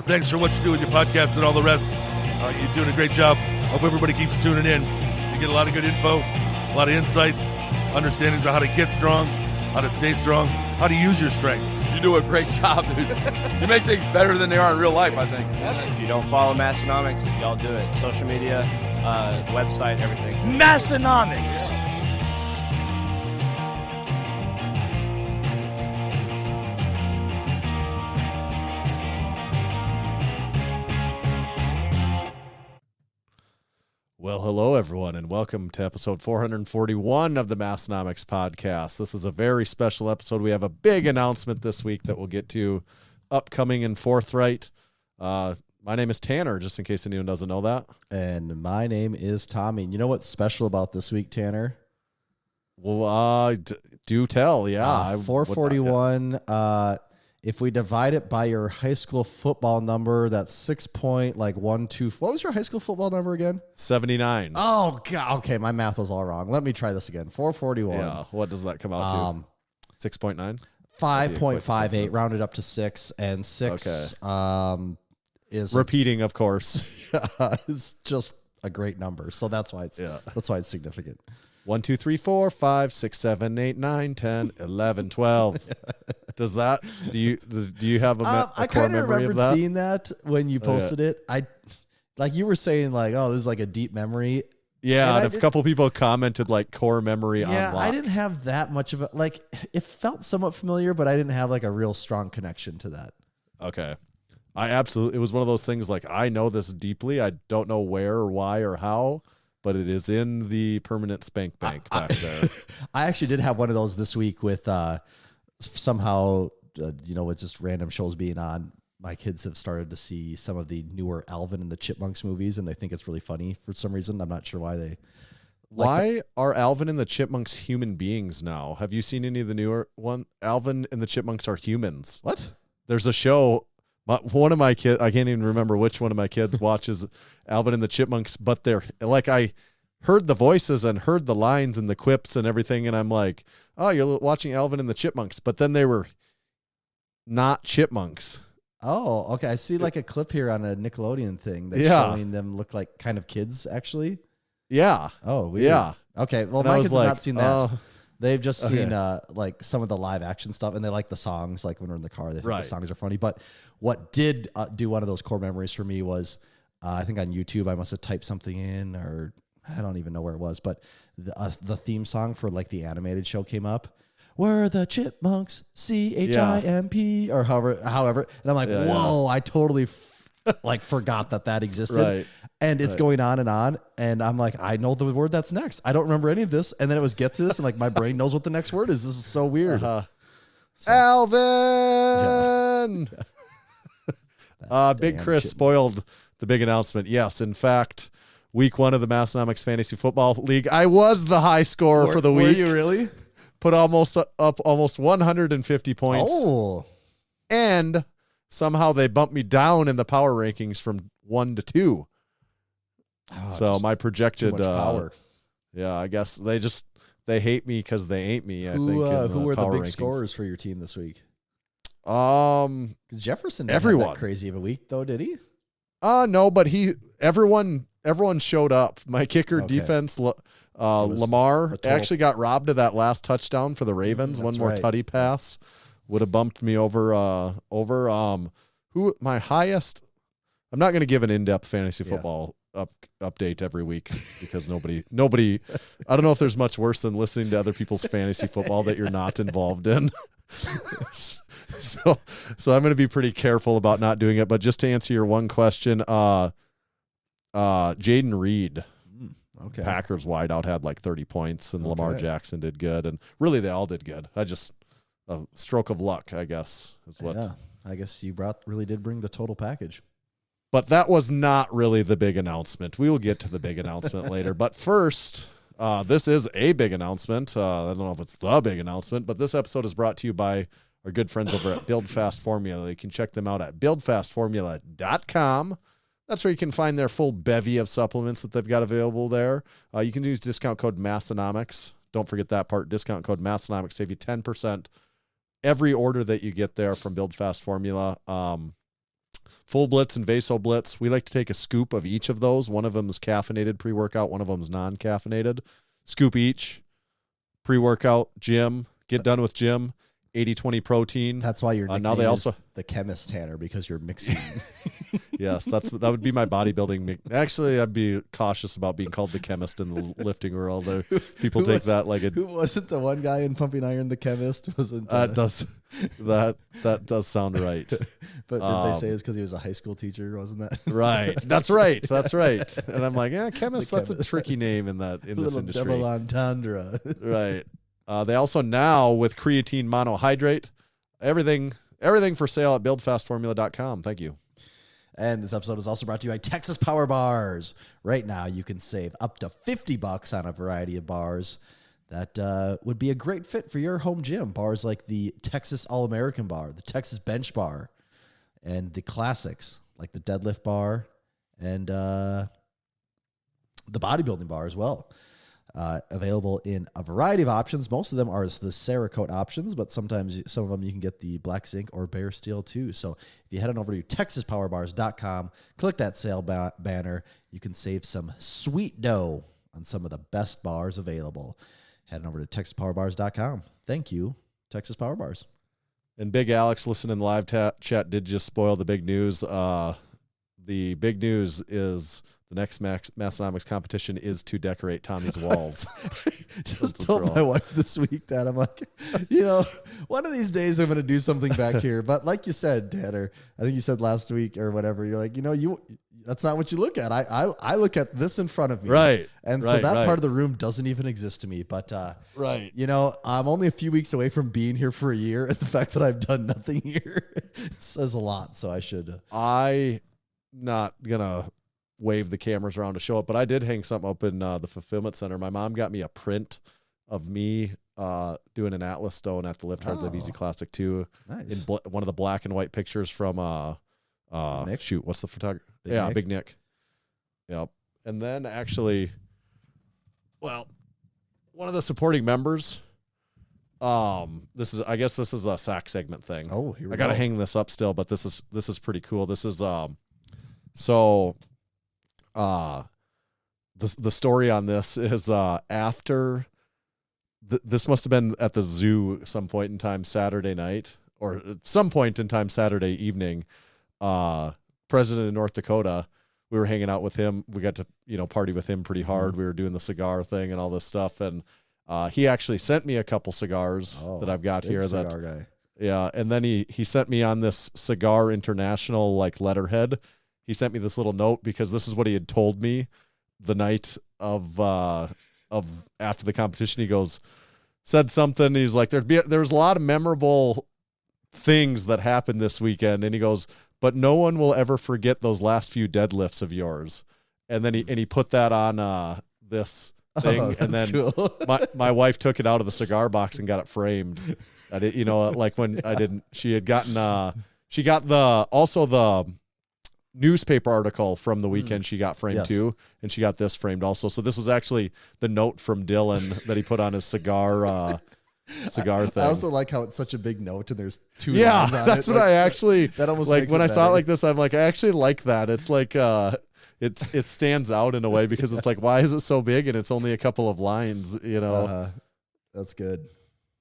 thanks for what you do with your podcast and all the rest. You're doing a great job. Hope everybody keeps tuning in. You get a lot of good info, a lot of insights, understandings of how to get strong, how to stay strong, how to use your strength. You do a great job, dude. You make things better than they are in real life, I think. If you don't follow Massenomics, y'all do it. Social media, website, everything. Massenomics. Well, hello, everyone, and welcome to episode 441 of the Massenomics podcast. This is a very special episode. We have a big announcement this week that we'll get to upcoming and forthright. My name is Tanner, just in case anyone doesn't know that. And my name is Tommy. You know what's special about this week, Tanner? Well, do tell, yeah. 441. If we divide it by your high school football number, that's 6.12. What was your high school football number again? 79. Oh, God. Okay, my math was all wrong. Let me try this again. 441. Yeah, what does that come out to? 6.9? 5.58, rounded up to 6. And 6 is... Repeating, of course. It's just a great number. So that's why it's significant. 1, 2, 3, 4, 5, 6, 7, 8, 9, 10, 11, 12. Does that? Do you have a I core kind of memory of remembered that? seeing that when you posted it. Like you were saying, like, oh, this is like a deep memory. Yeah, and a couple people commented like core memory unlocked. Yeah, I didn't have that much of it. Like, it felt somewhat familiar, but I didn't have like a real strong connection to that. Okay. It was one of those things like, I know this deeply. I don't know where or why or how, but it is in the permanent spank bank back there. I actually did have one of those this week with somehow, with just random shows being on. My kids have started to see some of the newer Alvin and the Chipmunks movies, and they think it's really funny for some reason. I'm not sure why they. Why are Alvin and the Chipmunks human beings now? Have you seen any of the newer one? Alvin and the Chipmunks are humans. What? There's a show. One of my kids, I can't even remember which one of my kids watches Alvin and the Chipmunks, but they're like, I heard the voices and heard the lines and the quips and everything, and I'm like, oh, you're watching Alvin and the Chipmunks, but then they were not chipmunks. Oh, okay. I see like a clip here on a Nickelodeon thing that's showing them look like kind of kids, actually. Yeah. Oh, weird. Yeah. Okay. Well, and my kids have not seen that. Oh. They've just seen like some of the live action stuff, and they like the songs. Like when we're in the car, they think the songs are funny. But what did do one of those core memories for me was, I think on YouTube, I must have typed something in, or I don't even know where it was, but the theme song for like the animated show came up. We're the Chipmunks, CHIMP, or however. And I'm like, whoa, I totally forgot that existed. Right. And it's going on. And I'm like, I know the word that's next. I don't remember any of this. And then it was get to this, and like my brain knows what the next word is. This is so weird. Alvin! Yeah. Big Chris spoiled the big announcement. Yes, in fact, week 1 of the Massenomics Fantasy Football League, I was the high scorer for the week. Were you really? Put almost 150 points. Oh. And somehow they bumped me down in the power rankings from 1 to 2. So my projected too much power. Yeah, I guess they hate me because they ain't me. Who were the big rankings. scorers for your team this week? Jefferson didn't have that crazy of a week though, did he? No, but everyone showed up. My kicker defense, Lamar, actually got robbed of that last touchdown for the Ravens. One more tutty pass would have bumped me over who my highest. I'm not going to give an in-depth fantasy football update every week because nobody. I don't know if there's much worse than listening to other people's fantasy football that you're not involved in. So I'm going to be pretty careful about not doing it. But just to answer your one question, Jaden Reed, Packers wideout, had like 30 points, and Lamar Jackson did good, and really they all did good. A stroke of luck, I guess, is what. Yeah, I guess you really did bring the total package. But that was not really the big announcement. We will get to the big announcement later. But first, this is a big announcement. I don't know if it's the big announcement, but this episode is brought to you by our good friends over at Build Fast Formula. You can check them out at buildfastformula.com. That's where you can find their full bevy of supplements that they've got available there. You can use discount code Massenomics. Don't forget that part. Discount code Massenomics. Save you 10% every order that you get there from Build Fast Formula. Full Blitz and Vaso Blitz. We like to take a scoop of each of those. One of them is caffeinated pre-workout. One of them is non-caffeinated. Scoop each. Pre-workout, gym. Get done with gym. 80-20 protein. That's why your nickname now they also is the chemist Tanner, because you're mixing. Yes, that would be my bodybuilding. Actually, I'd be cautious about being called the chemist in the lifting world. People take that like a. Who wasn't the one guy in Pumping Iron the chemist? Wasn't that does sound right. But did they say it's because he was a high school teacher? Wasn't that right? That's right. That's right. And I'm like, yeah, chemist. That's a tricky name in this industry. Double entendre. Right. They also now with creatine monohydrate, everything for sale at buildfastformula.com. Thank you. And this episode is also brought to you by Texas Power Bars. Right now, you can save up to $50 on a variety of bars that would be a great fit for your home gym. Bars like the Texas All-American Bar, the Texas Bench Bar, and the classics like the Deadlift Bar and the Bodybuilding Bar as well. Available in a variety of options. Most of them are the Cerakote options, but sometimes some of them you can get the Black Zinc or Bare Steel too. So if you head on over to TexasPowerBars.com, click that sale banner, you can save some sweet dough on some of the best bars available. Head on over to TexasPowerBars.com. Thank you, Texas Power Bars. And Big Alex, listening in the live chat, did just spoil the big news. The big news is the next Massenomics competition is to decorate Tommy's walls. Just told my wife this week that I'm like, one of these days I'm going to do something back here. But like you said, Tanner, I think you said last week or whatever, you're like, that's not what you look at. I look at this in front of me. Right. And so that part of the room doesn't even exist to me. But, right. I'm only a few weeks away from being here for a year. And the fact that I've done nothing here says a lot. So I should. I'm not going to wave the cameras around to show it, but I did hang something up in the fulfillment center. My mom got me a print of me doing an Atlas stone at the Lift Hard Live Easy Classic 2. Nice. In one of the black and white pictures from Nick? what's the photographer? Nick? Big Nick. Yep. And then actually, one of the supporting members, this is a sack segment thing. Oh, here we I got to go. hang this up still, but this is pretty cool. This is the story on this is after this must have been at the zoo some point in time Saturday night or some point in time Saturday evening. President of North Dakota, we were hanging out with him. We got to party with him pretty hard. Mm-hmm. We were doing the cigar thing and all this stuff, and he actually sent me a couple cigars that I've got here. Cigar guy. Yeah, and then he sent me on this Cigar International letterhead. He sent me this little note because this is what he had told me the night of after the competition. He said something. He's like, there's a lot of memorable things that happened this weekend, and he goes, but no one will ever forget those last few deadlifts of yours. And then he put that on this thing, and then cool. my wife took it out of the cigar box and got it framed. I did, when I didn't. She had gotten she got the newspaper article from the weekend she got framed too, and she got this framed also. So this was actually the note from Dylan that he put on his cigar thing. I also like how it's such a big note and there's two yeah, lines on that's it. what I actually that almost like makes when it I saw it better. like this. I'm like, I actually like that. It's like it stands out in a way because it's like, why is it so big and it's only a couple of lines? That's good.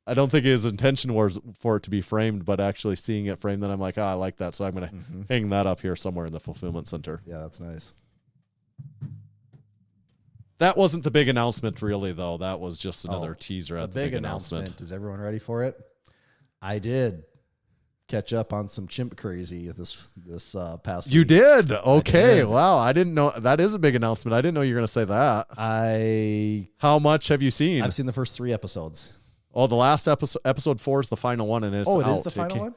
I don't think his intention was for it to be framed, but actually seeing it framed, then I'm like, I like that. So I'm going to hang that up here somewhere in the fulfillment center. Yeah, that's nice. That wasn't the big announcement, really, though. That was just another teaser at the big announcement. Is everyone ready for it? I did catch up on some Chimp crazy this past week. You did? Okay. Did. Wow. I didn't know. That is a big announcement. I didn't know you were going to say that. How much have you seen? I've seen the first 3 episodes. Oh, the last episode 4 is the final one, and it's out. It is the final one?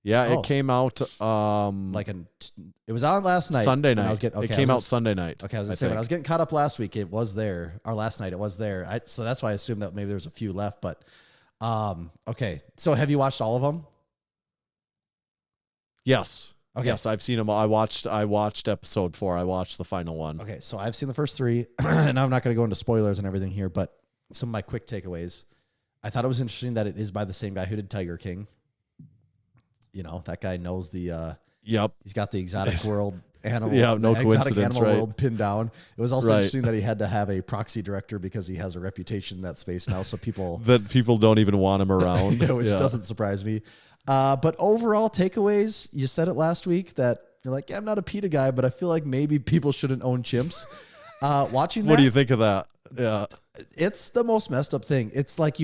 Yeah, it came out. It was on last night. Sunday night. It came out Sunday night. Okay, I was going to say, when I was getting caught up last week, it was there. Or last night, it was there. So that's why I assumed that maybe there was a few left. But, okay. So have you watched all of them? Yes. Okay. Yes, I've seen them. I watched episode 4. I watched the final one. Okay, so I've seen the first 3. And I'm not going to go into spoilers and everything here, but some of my quick takeaways. I thought it was interesting that it is by the same guy who did Tiger King. That guy knows the Yep. He's got the exotic world animal. Yeah, no exotic coincidence, animal right? world pinned down. It was also Right. interesting that he had to have a proxy director because he has a reputation in that space now. So people That people don't even want him around. which doesn't surprise me. But overall takeaways, you said it last week that you're like, yeah, I'm not a PETA guy, but I feel like maybe people shouldn't own chimps. Watching that, What do you think of that? Yeah. it's the most messed up thing. It's like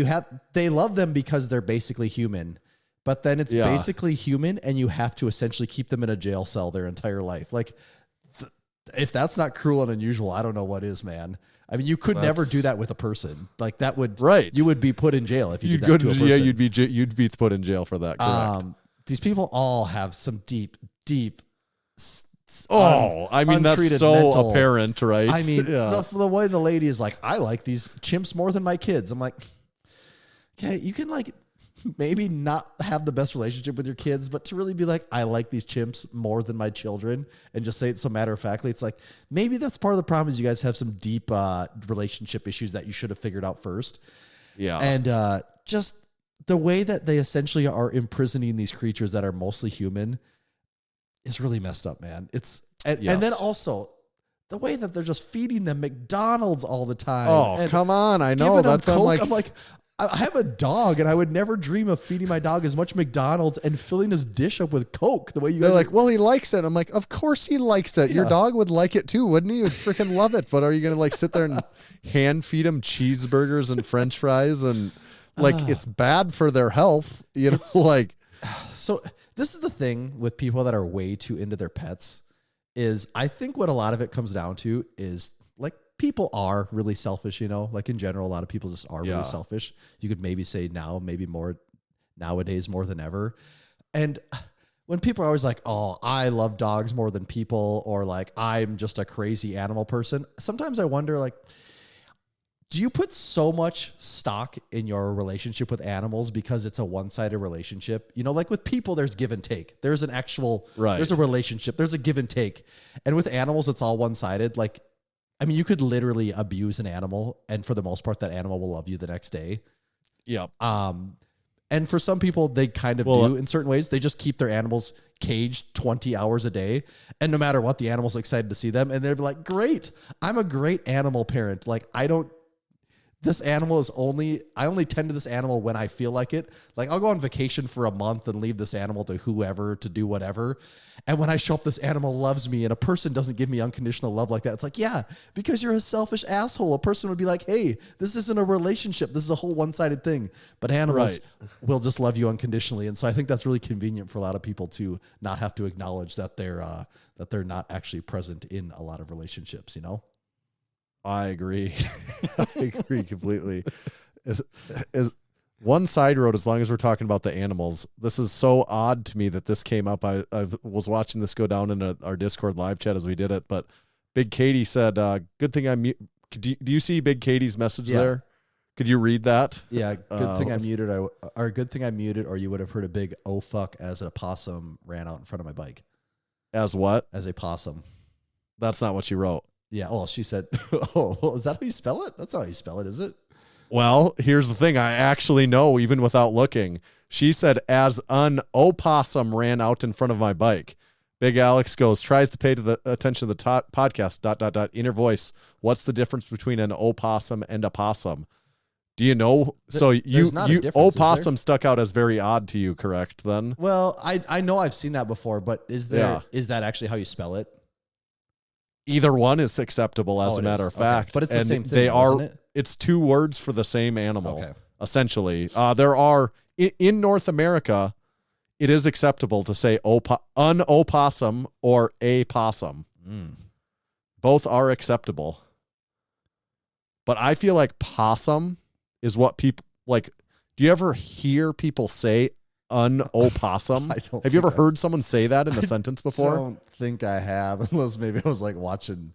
they love them because they're basically human, but then it's basically human and you have to essentially keep them in a jail cell their entire life. Like if that's not cruel and unusual, I don't know what is, man. I mean, you could never do that with a person. Like that would, you would be put in jail if you did that to a person. Yeah, you'd be put in jail for that. Correct. These people all have some deep, I mean, that's so mental, apparent, right? I mean, the way the lady is like, I like these chimps more than my kids. I'm like, okay, you can like maybe not have the best relationship with your kids, but to really be like, I like these chimps more than my children, and just say it so matter of factly, it's like maybe that's part of the problem is you guys have some deep relationship issues that you should have figured out first. Yeah, and just the way that they essentially are imprisoning these creatures that are mostly human is really messed up, man. And then also the way that they're just feeding them McDonald's all the time. Oh, come on. I know. That's I'm like, I have a dog and I would never dream of feeding my dog as much McDonald's and filling his dish up with Coke the way you guys are like, well, he likes it. I'm like, of course he likes it. Yeah. Your dog would like it too, wouldn't he? He would freaking love it. But are you going to like sit there and hand feed him cheeseburgers and French fries? And like, it's bad for their health, you know, like. So this is the thing with people that are way too into their pets is I think what a lot of it comes down to is like people are really selfish, you know, like in general, a lot of people just are really selfish. You could maybe say now, maybe more nowadays, more than ever. And when people are always like, oh, I love dogs more than people, or like, I'm just a crazy animal person. Sometimes I wonder, like, do you put so much stock in your relationship with animals because it's a one-sided relationship? You know, like with people, there's give and take. There's an actual, there's a relationship. There's a give and take. And with animals, it's all one-sided. Like, I mean, you could literally abuse an animal, and for the most part, that animal will love you the next day. Yep. And for some people, they kind of do in certain ways. They just keep their animals caged 20 hours a day. And no matter what, the animal's excited to see them. And they're like, great, I'm a great animal parent. Like, this animal is I only tend to this animal when I feel like it. Like I'll go on vacation for a month and leave this animal to whoever to do whatever. And when I show up, this animal loves me, and a person doesn't give me unconditional love like that. It's like, yeah, because you're a selfish asshole. A person would be like, hey, this isn't a relationship. This is a whole one-sided thing. But animals will just love you unconditionally. And so I think that's really convenient for a lot of people to not have to acknowledge that they're not actually present in a lot of relationships, you know? I agree. I agree completely. Is one side road, as long as we're talking about the animals, this is so odd to me that this came up. I was watching this go down in our Discord live chat as we did it, but Big Katie said, good thing I'm mute. Do you see Big Katie's message there? Could you read that? Yeah, good thing I muted. Good thing I muted, or you would have heard a big oh fuck as a possum ran out in front of my bike. As what? As a possum. That's not what she wrote. Yeah, well, she said, oh, well, is that how you spell it? That's not how you spell it, is it? Well, here's the thing. I actually know, even without looking. She said, as an opossum ran out in front of my bike. Big Alex goes, tries to pay to the attention of the podcast, ... inner voice. What's the difference between an opossum and a possum? Do you know? So you opossum stuck out as very odd to you, correct, then? Well, I know I've seen that before, but is that actually how you spell it? Either one is acceptable, as a matter of fact. But it's the same thing, isn't it? It's two words for the same animal, essentially. There are, in North America, it is acceptable to say an opossum or a possum. Both are acceptable. But I feel like possum is what people, like, do you ever hear people say an opossum? Have you ever heard someone say that in a sentence before? I don't think I have, unless maybe I was like watching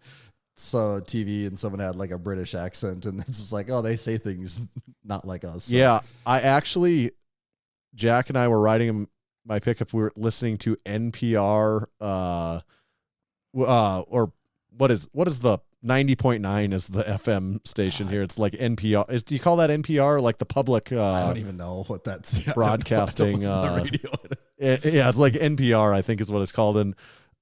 TV and someone had like a British accent, and it's just like, oh, they say things not like us. So. Yeah, I actually, Jack and I were riding my pickup. We were listening to NPR, or what is the 90.9 is the FM station here. It's like NPR. Do you call that NPR? Like the public? I don't even know what that's broadcasting. the radio. It's like NPR, I think is what it's called. And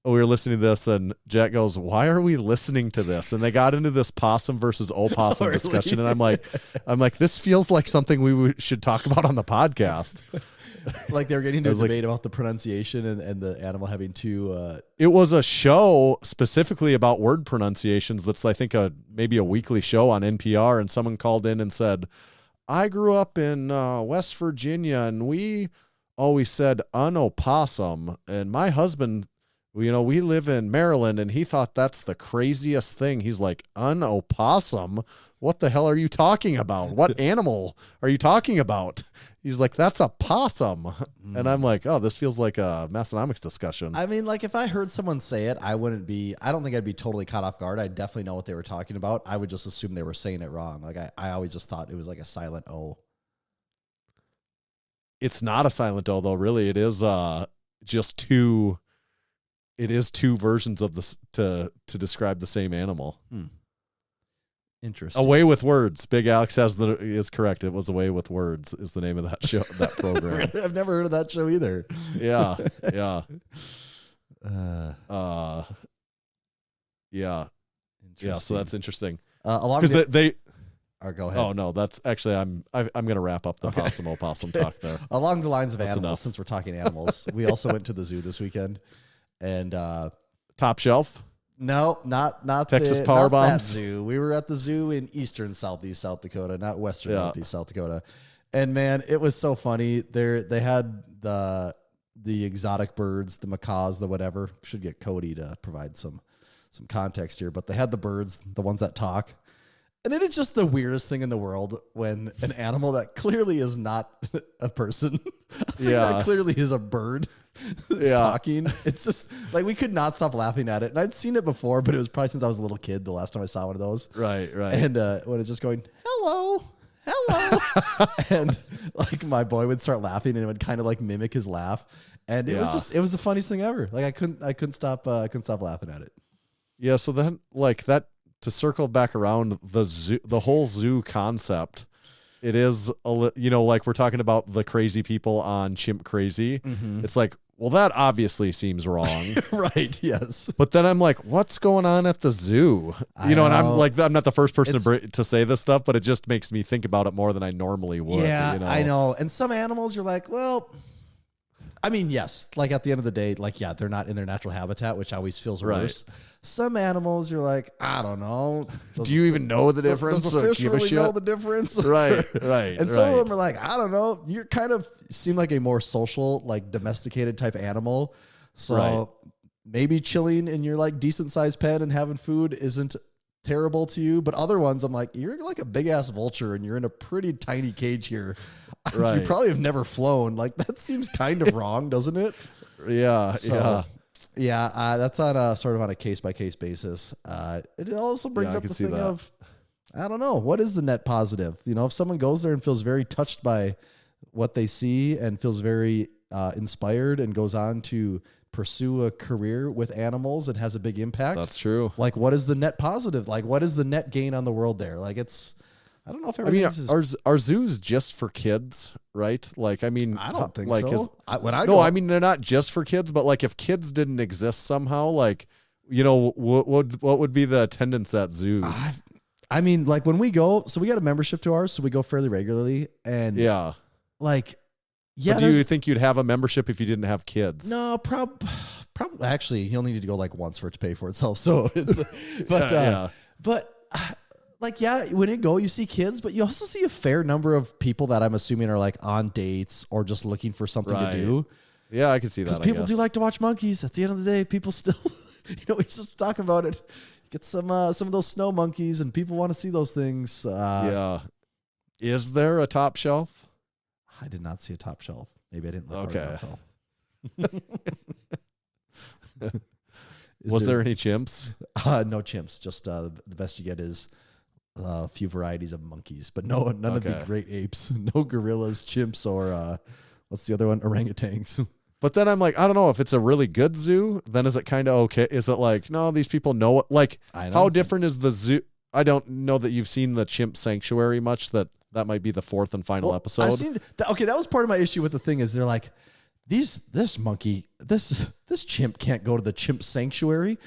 we were listening to this, and Jack goes, "Why are we listening to this?" And they got into this possum versus opossum discussion, and I'm like, this feels like something we should talk about on the podcast. Like they were getting into a debate about the pronunciation and the animal having two. It was a show specifically about word pronunciations. That's, I think, maybe a weekly show on NPR, and someone called in and said, "I grew up in West Virginia, and we always said opossum, and my husband, we live in Maryland, and he thought that's the craziest thing." He's like, opossum? What the hell are you talking about? What animal are you talking about? He's like, that's a possum. And I'm like, oh, this feels like a Massenomics discussion. I mean, like if I heard someone say it, I don't think I'd be totally caught off guard. I definitely know what they were talking about. I would just assume they were saying it wrong. Like I always just thought it was like a silent O. It's not a silent O though, really. It is just two. It is two versions of this to describe the same animal. Interesting. Away with Words. Big Alex is correct. It was Away with Words is the name of that show, that program. I've never heard of that show either. Yeah. So that's interesting. Because they. Or go ahead. Oh no, that's actually I'm going to wrap up the opossum talk there. Along the lines of That's animals, enough. since we're talking animals, we also went to the zoo this weekend, and Top Shelf. no, not Texas the, Power not that Bombs? zoo. We were at the zoo in eastern Southeast South Dakota, not western Yeah. Northeast South Dakota. And man, it was so funny. They had the exotic birds, the macaws, the whatever. Should get Cody to provide some context here, but they had the birds, the ones that talk. And it is just the weirdest thing in the world when an animal that clearly is not a person, that clearly is a bird, is talking. It's just like we could not stop laughing at it. And I'd seen it before, but it was probably since I was a little kid the last time I saw one of those. Right. And when it's just going, hello. And like my boy would start laughing and it would kind of like mimic his laugh. And it was the funniest thing ever. Like I couldn't stop laughing at it. Yeah. So then like that, to circle back around the zoo, the whole zoo concept, it is, like we're talking about the crazy people on Chimp Crazy. Mm-hmm. It's like, well, that obviously seems wrong. Right. Yes. But then I'm like, what's going on at the zoo? And I'm like, I'm not the first person to say this stuff, but it just makes me think about it more than I normally would. Yeah, I know. And some animals you're like, well, I mean, yes, like at the end of the day, like, yeah, they're not in their natural habitat, which always feels worse. Some animals, you're like, I don't know. Do you even know the difference? Does the fish really know the difference? Right. And some of them are like, I don't know. You kind of seem like a more social, like domesticated type animal. So maybe chilling in your like decent sized pen and having food isn't terrible to you. But other ones, I'm like, you're like a big ass vulture and you're in a pretty tiny cage here. You probably have never flown. Like that seems kind of wrong, doesn't it? Yeah. Yeah, that's on a sort of on a case by case basis. It also brings up the thing of, I don't know, what is the net positive? If someone goes there and feels very touched by what they see and feels very inspired and goes on to pursue a career with animals and has a big impact. That's true. Like, what is the net positive? Like, what is the net gain on the world there? Like, I don't know if everything are zoos just for kids, right? Like, I mean, I don't think like so. I mean, they're not just for kids, but like if kids didn't exist somehow, like, what would be the attendance at zoos? I mean, like when we go, so we got a membership to ours, so we go fairly regularly, and but do you think you'd have a membership if you didn't have kids? No, probably. Actually, you only need to go like once for it to pay for itself. So it's, but. Like, yeah, when you go, you see kids, but you also see a fair number of people that I'm assuming are like on dates or just looking for something to do. Yeah, I can see that. Because people do like to watch monkeys. At the end of the day, people still, we're just talking about it. Get some of those snow monkeys, and people want to see those things. Is there a Top Shelf? I did not see a Top Shelf. Maybe I didn't look hard enough. Was there any chimps? No chimps. Just the best you get is a few varieties of monkeys, but none of the great apes. No gorillas, chimps, or what's the other one? Orangutans. But then I'm like, I don't know if it's a really good zoo. Then is it kind of okay? Is it like, no, these people know it? Like, how different is the zoo? I don't know that you've seen the Chimp Sanctuary much. That might be the fourth and final episode. I've seen that was part of my issue with the thing is they're like, this chimp can't go to the chimp sanctuary.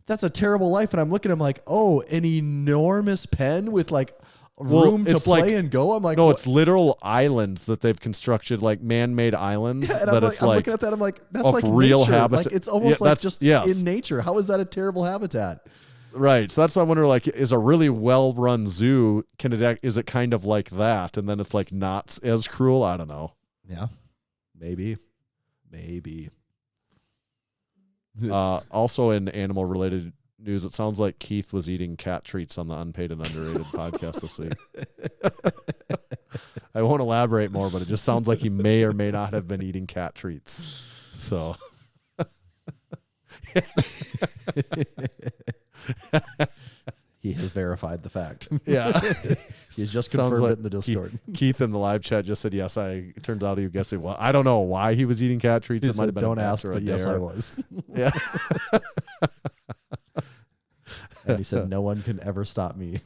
That's a terrible life. And I'm looking at him like, oh, an enormous pen with like room to play and go. I'm like, no, it's literal islands that they've constructed, like man-made islands. Yeah, and that I'm it's like looking at that. I'm like, that's of like real nature. habitat. Like it's almost Yeah, like just in nature. How is that a terrible habitat? Right. So that's why I wonder, like, is a really well-run zoo, is it kind of like that? And then it's like not as cruel? I don't know. Yeah. Maybe. Also in animal-related news, it sounds like Keith was eating cat treats on the Unpaid and Underrated podcast this week. I won't elaborate more, but it just sounds like he may or may not have been eating cat treats. So... He has verified the fact. Yeah. He's just confirmed it in the Discord. Keith in the live chat just said, yes, it turned out he was guessing. Well, I don't know why he was eating cat treats. It might have been don't ask, but yes, I was. Yeah. And he said, no one can ever stop me.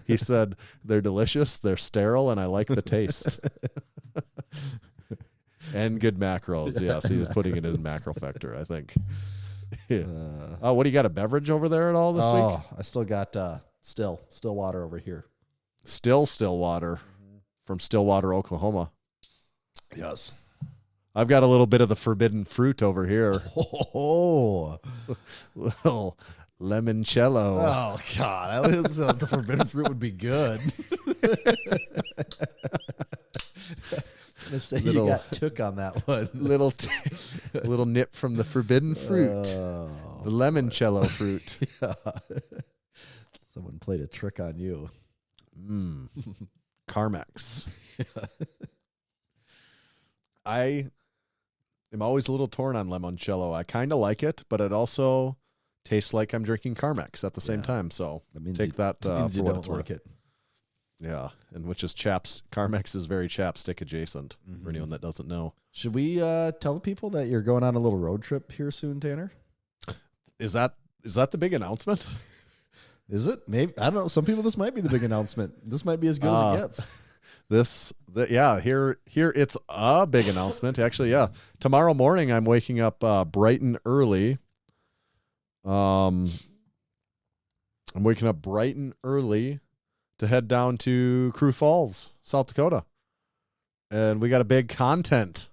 He said, they're delicious, they're sterile, and I like the taste. And good macros. Yes, he was putting it in MarcoFactor, I think. Yeah. What do you got, a beverage over there at all this week? Oh, I still got still water over here. Still water from Stillwater, Oklahoma. Yes. I've got a little bit of the forbidden fruit over here. Oh. Little limoncello. Oh, God. I thought the forbidden fruit would be good. I'm gonna say you got took on that one. Little nip from the forbidden fruit. The limoncello fruit. Yeah. Someone played a trick on you. Carmex. I am always a little torn on limoncello. I kind of like it, but it also tastes like I'm drinking Carmex at the same time. So that means take that for you what don't it's like worth. it. Yeah, and which is Carmex is very chapstick adjacent for anyone that doesn't know. Should we tell the people that you're going on a little road trip here soon, Tanner? Is that the big announcement? Is it? Maybe. I don't know. Some people, this might be the big announcement. This might be as good as it gets. Here it's a big announcement. Actually, yeah. Tomorrow morning I'm waking up bright and early. I'm waking up bright and early to head down to Crew Falls, South Dakota. And we got a big content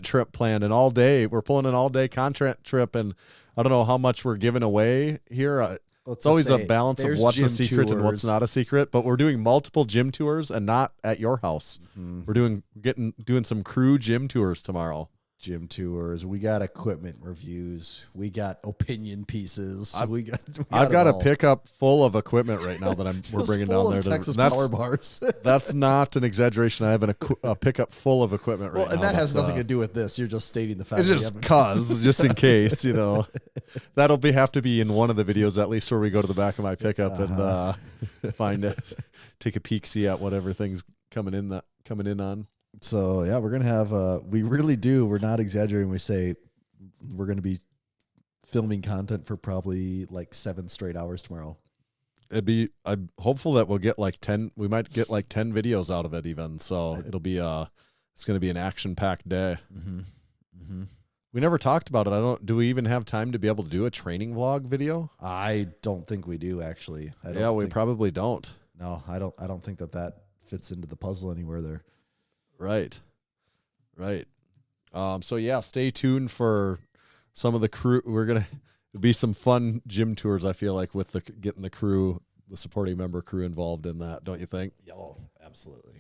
trip planned, and all day. We're pulling an all-day content trip, and I don't know how much we're giving away here. It's always a balance of what's a secret and what's not a secret, but we're doing multiple gym tours and not at your house. We're doing some crew gym tours tomorrow. Gym tours. We got equipment reviews. We got opinion pieces. I've got a pickup full of equipment right now that we're bringing down there. Texas power bars. That's not an exaggeration. I have a pickup full of equipment right now. And that has nothing to do with this. You're just stating the fact. It's just in case, that'll have to be in one of the videos at least, where we go to the back of my pickup and find it, take a peek, see at whatever things coming in on. So, yeah, we're going to have, we really do. We're not exaggerating. We say we're going to be filming content for probably like 7 straight hours tomorrow. I'm hopeful that we'll get like 10, we might get like 10 videos out of it even. So it'll be, it's going to be an action-packed day. We never talked about it. Do we even have time to be able to do a training vlog video? I don't think we do, actually. We probably don't. No, I don't think that fits into the puzzle anywhere there. Right. So yeah, stay tuned for some of the crew. We're going to be some fun gym tours, I feel like, with getting the crew, the supporting member crew involved in that, don't you think? Oh, absolutely.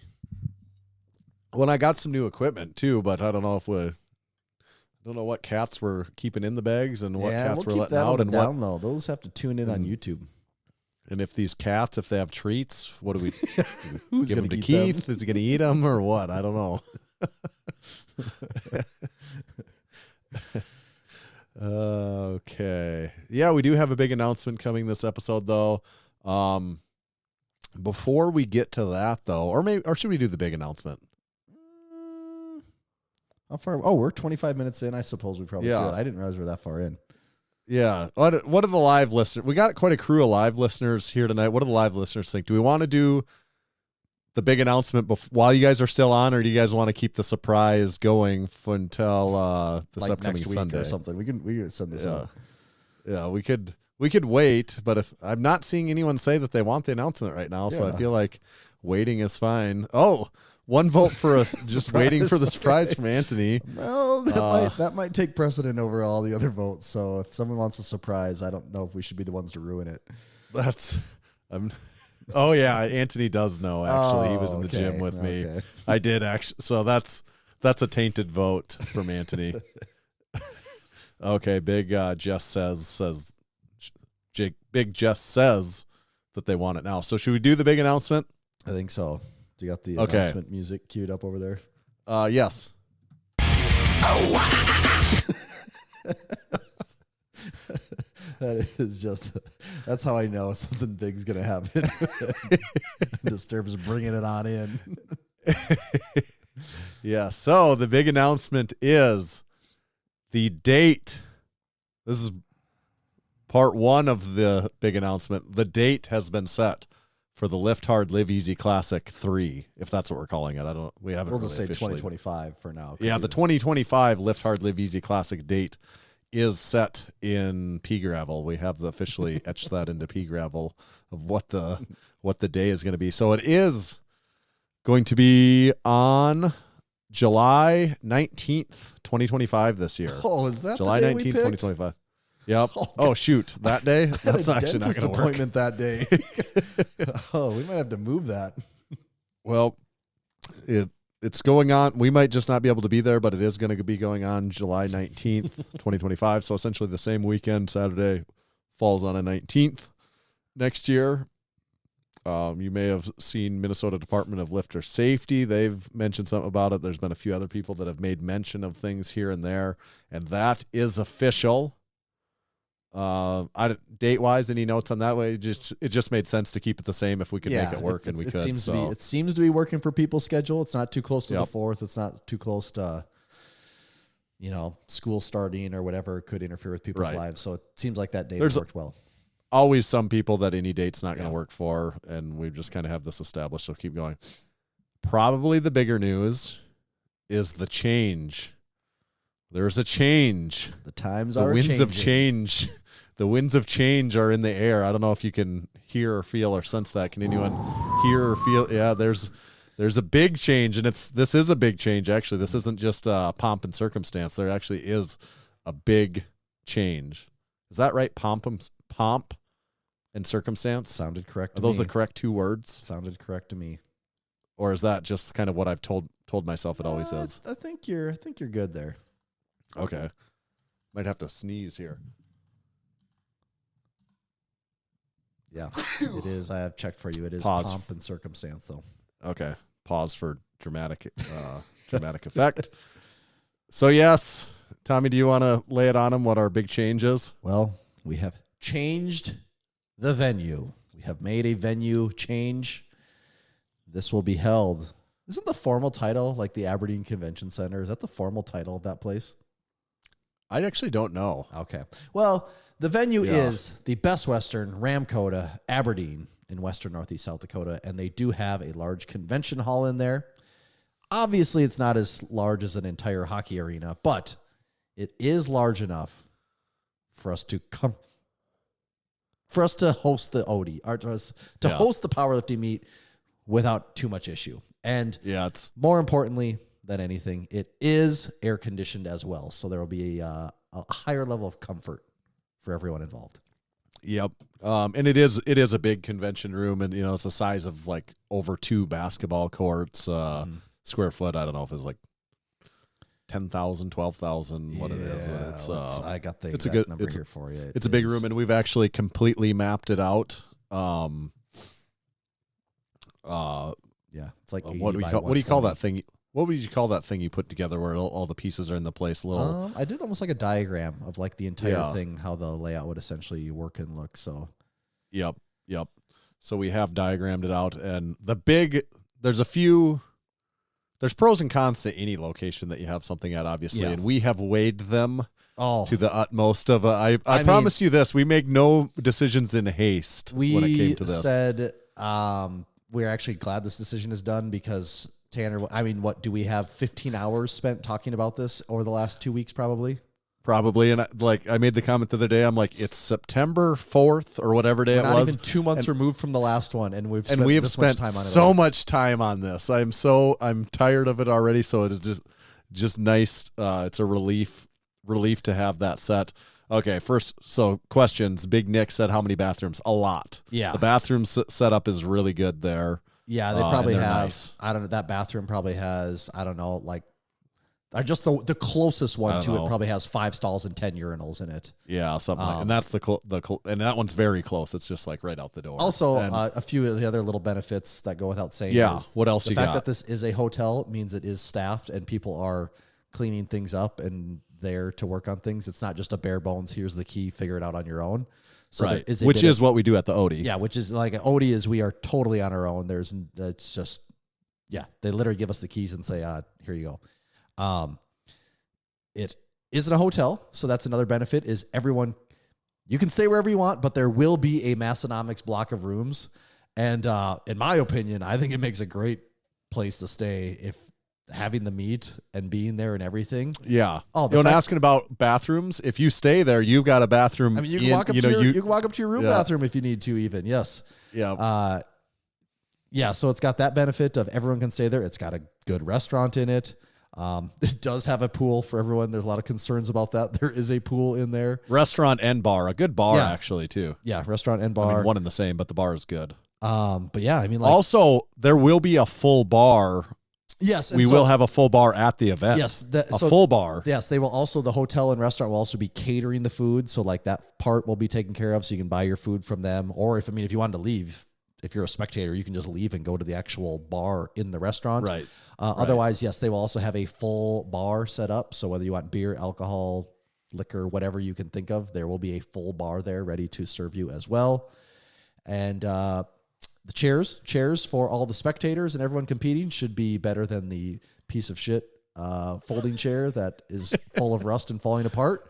Well, I got some new equipment too, but I don't know what cats we're keeping in the bags and what cats we're letting out, and down low. Those have to tune in on YouTube. And if these cats, if they have treats, what do we Who's give them to Keith? Is he going to eat them or what? I don't know. Okay. Yeah, we do have a big announcement coming this episode, though. Before we get to that, though, or should we do the big announcement? How far? Oh, we're 25 minutes in. I suppose we probably could. I didn't realize we're that far in. Yeah. What are the live listeners? We got quite a crew of live listeners here tonight. What do the live listeners think? Do we want to do the big announcement while you guys are still on, or do you guys want to keep the surprise going until this like upcoming next week Sunday or something? We can send this out. Yeah, we could wait, but if I'm not seeing anyone say that they want the announcement right now, so I feel like waiting is fine. Oh, one vote for us, just waiting for the surprise from Anthony. Well, that might take precedent over all the other votes. So if someone wants a surprise, I don't know if we should be the ones to ruin it. Oh yeah, Anthony does know. Actually, he was in the gym with me. I did actually. So that's a tainted vote from Anthony. Okay, Big Jess says that they want it now. So should we do the big announcement? I think so. Do you got the announcement music queued up over there? Yes. That is just, that's how I know something big's going to happen. Disturbs bringing it on in. Yeah. So the big announcement is the date. This is part one of the big announcement. The date has been set for the Lift Hard, Live Easy Classic 3, if that's what we're calling it. We haven't. We'll really just say officially. 2025 for now. Yeah, the 2025 Lift Hard, Live Easy Classic date is set in pea gravel. We have officially etched that into pea gravel of what the day is going to be. So it is going to be on July 19th, 2025 this year. Oh, is that July the day 19th, we picked? 2025. Yep. Oh, shoot. That day? That's actually not going to work. Appointment that day. Oh, we might have to move that. Well, it's going on. We might just not be able to be there, but it is going to be going on July 19th, 2025. So essentially the same weekend, Saturday, falls on a 19th next year. You may have seen Minnesota Department of Lifter Safety. They've mentioned something about it. There's been a few other people that have made mention of things here and there, and that is official. Date-wise, any notes on that way? It just made sense to keep it the same if we could make it work, and we could. It seems to be working for people's schedule. It's not too close to the 4th. It's not too close to, school starting or whatever could interfere with people's lives. So it seems like that date has worked well. Always some people that any date's not going to work for, and we just kind of have this established, so keep going. Probably the bigger news is the change. There's a change. The times are changing. The winds of change. The winds of change are in the air. I don't know if you can hear or feel or sense that. Can anyone hear or feel? Yeah, there's a big change, and this is a big change, actually. This isn't just pomp and circumstance. There actually is a big change. Is that right? Pomp and circumstance? Sounded correct to me. Are those the correct two words? Sounded correct to me. Or is that just kind of what I've told myself it always is? I think you're good there. Okay. Might have to sneeze here. Yeah, it is. I have checked for you. It is Pause. pomp and circumstance, though. Okay. Pause for dramatic effect. So, yes, Tommy, do you want to lay it on him what our big change is? Well, we have changed the venue. We have made a venue change. This will be held. Isn't the formal title like the Aberdeen Convention Center? Is that the formal title of that place? I actually don't know. Okay. Well, the venue is the Best Western Ramkota, Aberdeen in western northeast South Dakota, and they do have a large convention hall in there. Obviously, it's not as large as an entire hockey arena, but it is large enough for us to host the OD, or to host the powerlifting meet without too much issue. And it's more importantly than anything, it is air conditioned as well, so there will be a higher level of comfort for everyone involved. Yep. And it is a big convention room, and it's the size of like over 2 basketball courts. Square foot, I don't know if it's like 10,000, 12,000, what it is. I got the exact number here for you. It's a big room, and we've actually completely mapped it out. It's like what do you call that thing? What would you call that thing you put together where all the pieces are in the place? I did almost like a diagram of like the entire thing, how the layout would essentially work and look. So, yep. So we have diagrammed it out, and there's pros and cons to any location that you have something at, obviously, and we have weighed them to the utmost of. I promise you this: we make no decisions in haste when it came to this. We said we're actually glad this decision is done because Tanner, I mean, what do we have 15 hours spent talking about this over the last 2 weeks probably? Probably. And I made the comment the other day, I'm like, it's September 4th or whatever day it was. Not even 2 months removed from the last one. And we've spent much time on this. I'm tired of it already. So it is just nice. It's a relief to have that set. Okay. First, so questions. Big Nick said how many bathrooms? A lot. Yeah. The bathroom setup is really good there. Yeah. They probably have, nice. I don't know. That bathroom probably has, I don't know, like, just the closest one to it probably has 5 stalls and 10 urinals in it. Yeah, something like, and that's and that one's very close. It's just like right out the door. Also, a few of the other little benefits that go without saying. Yeah. Is What else the you fact got? that this is a hotel means it is staffed and people are cleaning things up and there to work on things. It's not just a bare bones. Here's the key. Figure it out on your own. So right. Which is what we do at the Odie. Yeah. Which is like Odie is we are totally on our own. It's just, yeah. They literally give us the keys and say, here you go. It isn't a hotel, so that's another benefit is you can stay wherever you want, but there will be a Massenomics block of rooms. And in my opinion, I think it makes a great place to stay if having the meet and being there and everything. Yeah. Asking about bathrooms, if you stay there, you've got a bathroom. I mean, you can walk up to your room bathroom if you need to even. Yes. Yeah. Yeah, so it's got that benefit of everyone can stay there. It's got a good restaurant in it. It does have a pool for everyone. There's a lot of concerns about that. There is a pool in there. Restaurant and bar. A good bar, actually, too. Yeah, restaurant and bar. I mean, one and the same, but the bar is good. But yeah, I mean, like, also, there will be a full bar. Yes. We will have a full bar at the event. Yes. Full bar. Yes, they will also, the hotel and restaurant will also be catering the food. So, like, that part will be taken care of. So you can buy your food from them. Or if you wanted to leave, if you're a spectator, you can just leave and go to the actual bar in the restaurant. Right. Otherwise, yes, they will also have a full bar set up. So whether you want beer, alcohol, liquor, whatever you can think of, there will be a full bar there ready to serve you as well. And the chairs for all the spectators and everyone competing should be better than the piece of shit folding chair that is full of rust and falling apart.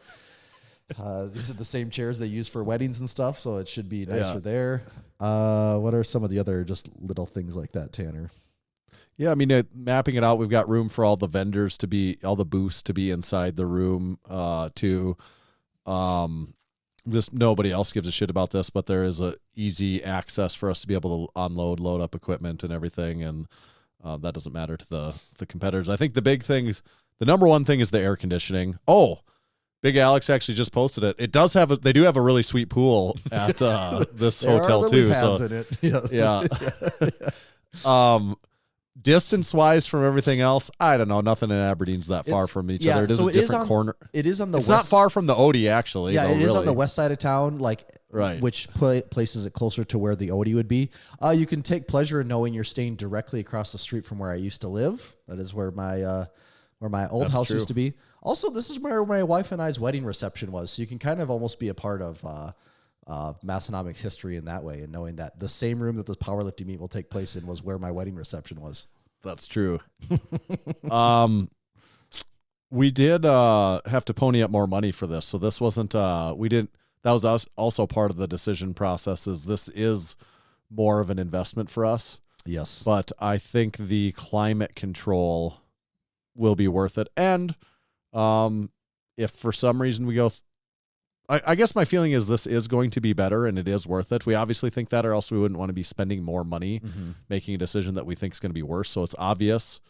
These are the same chairs they use for weddings and stuff, so it should be nicer there. What are some of the other just little things like that, Tanner? Yeah, I mean, mapping it out, we've got room for all the vendors all the booths to be inside the room, too. Just nobody else gives a shit about this, but there is a easy access for us to be able to load up equipment and everything, and that doesn't matter to the competitors. I think the number one thing is the air conditioning. Oh, Big Alex actually just posted it. They do have a really sweet pool at this hotel too. Pads in it. Yeah. Distance wise from everything else, I don't know. Nothing in Aberdeen's that far from each other. It is a different corner. It is on the. It's not far from the Odie, actually. Yeah, it is on the west side of town, right. Which places it closer to where the Odie would be. You can take pleasure in knowing you're staying directly across the street from where I used to live. That is where my old house used to be. Also, this is where my wife and I's wedding reception was. So you can kind of almost be a part of Massenomics history in that way, and knowing that the same room that this powerlifting meet will take place in was where my wedding reception was. That's true. We did have to pony up more money for this, so this wasn't. That was us also part of the decision process. This is more of an investment for us. Yes, but I think the climate control will be worth it, and if for some reason we go. I guess my feeling is this is going to be better and it is worth it. We obviously think that, or else we wouldn't want to be spending more money making a decision that we think is going to be worse. So it's obvious,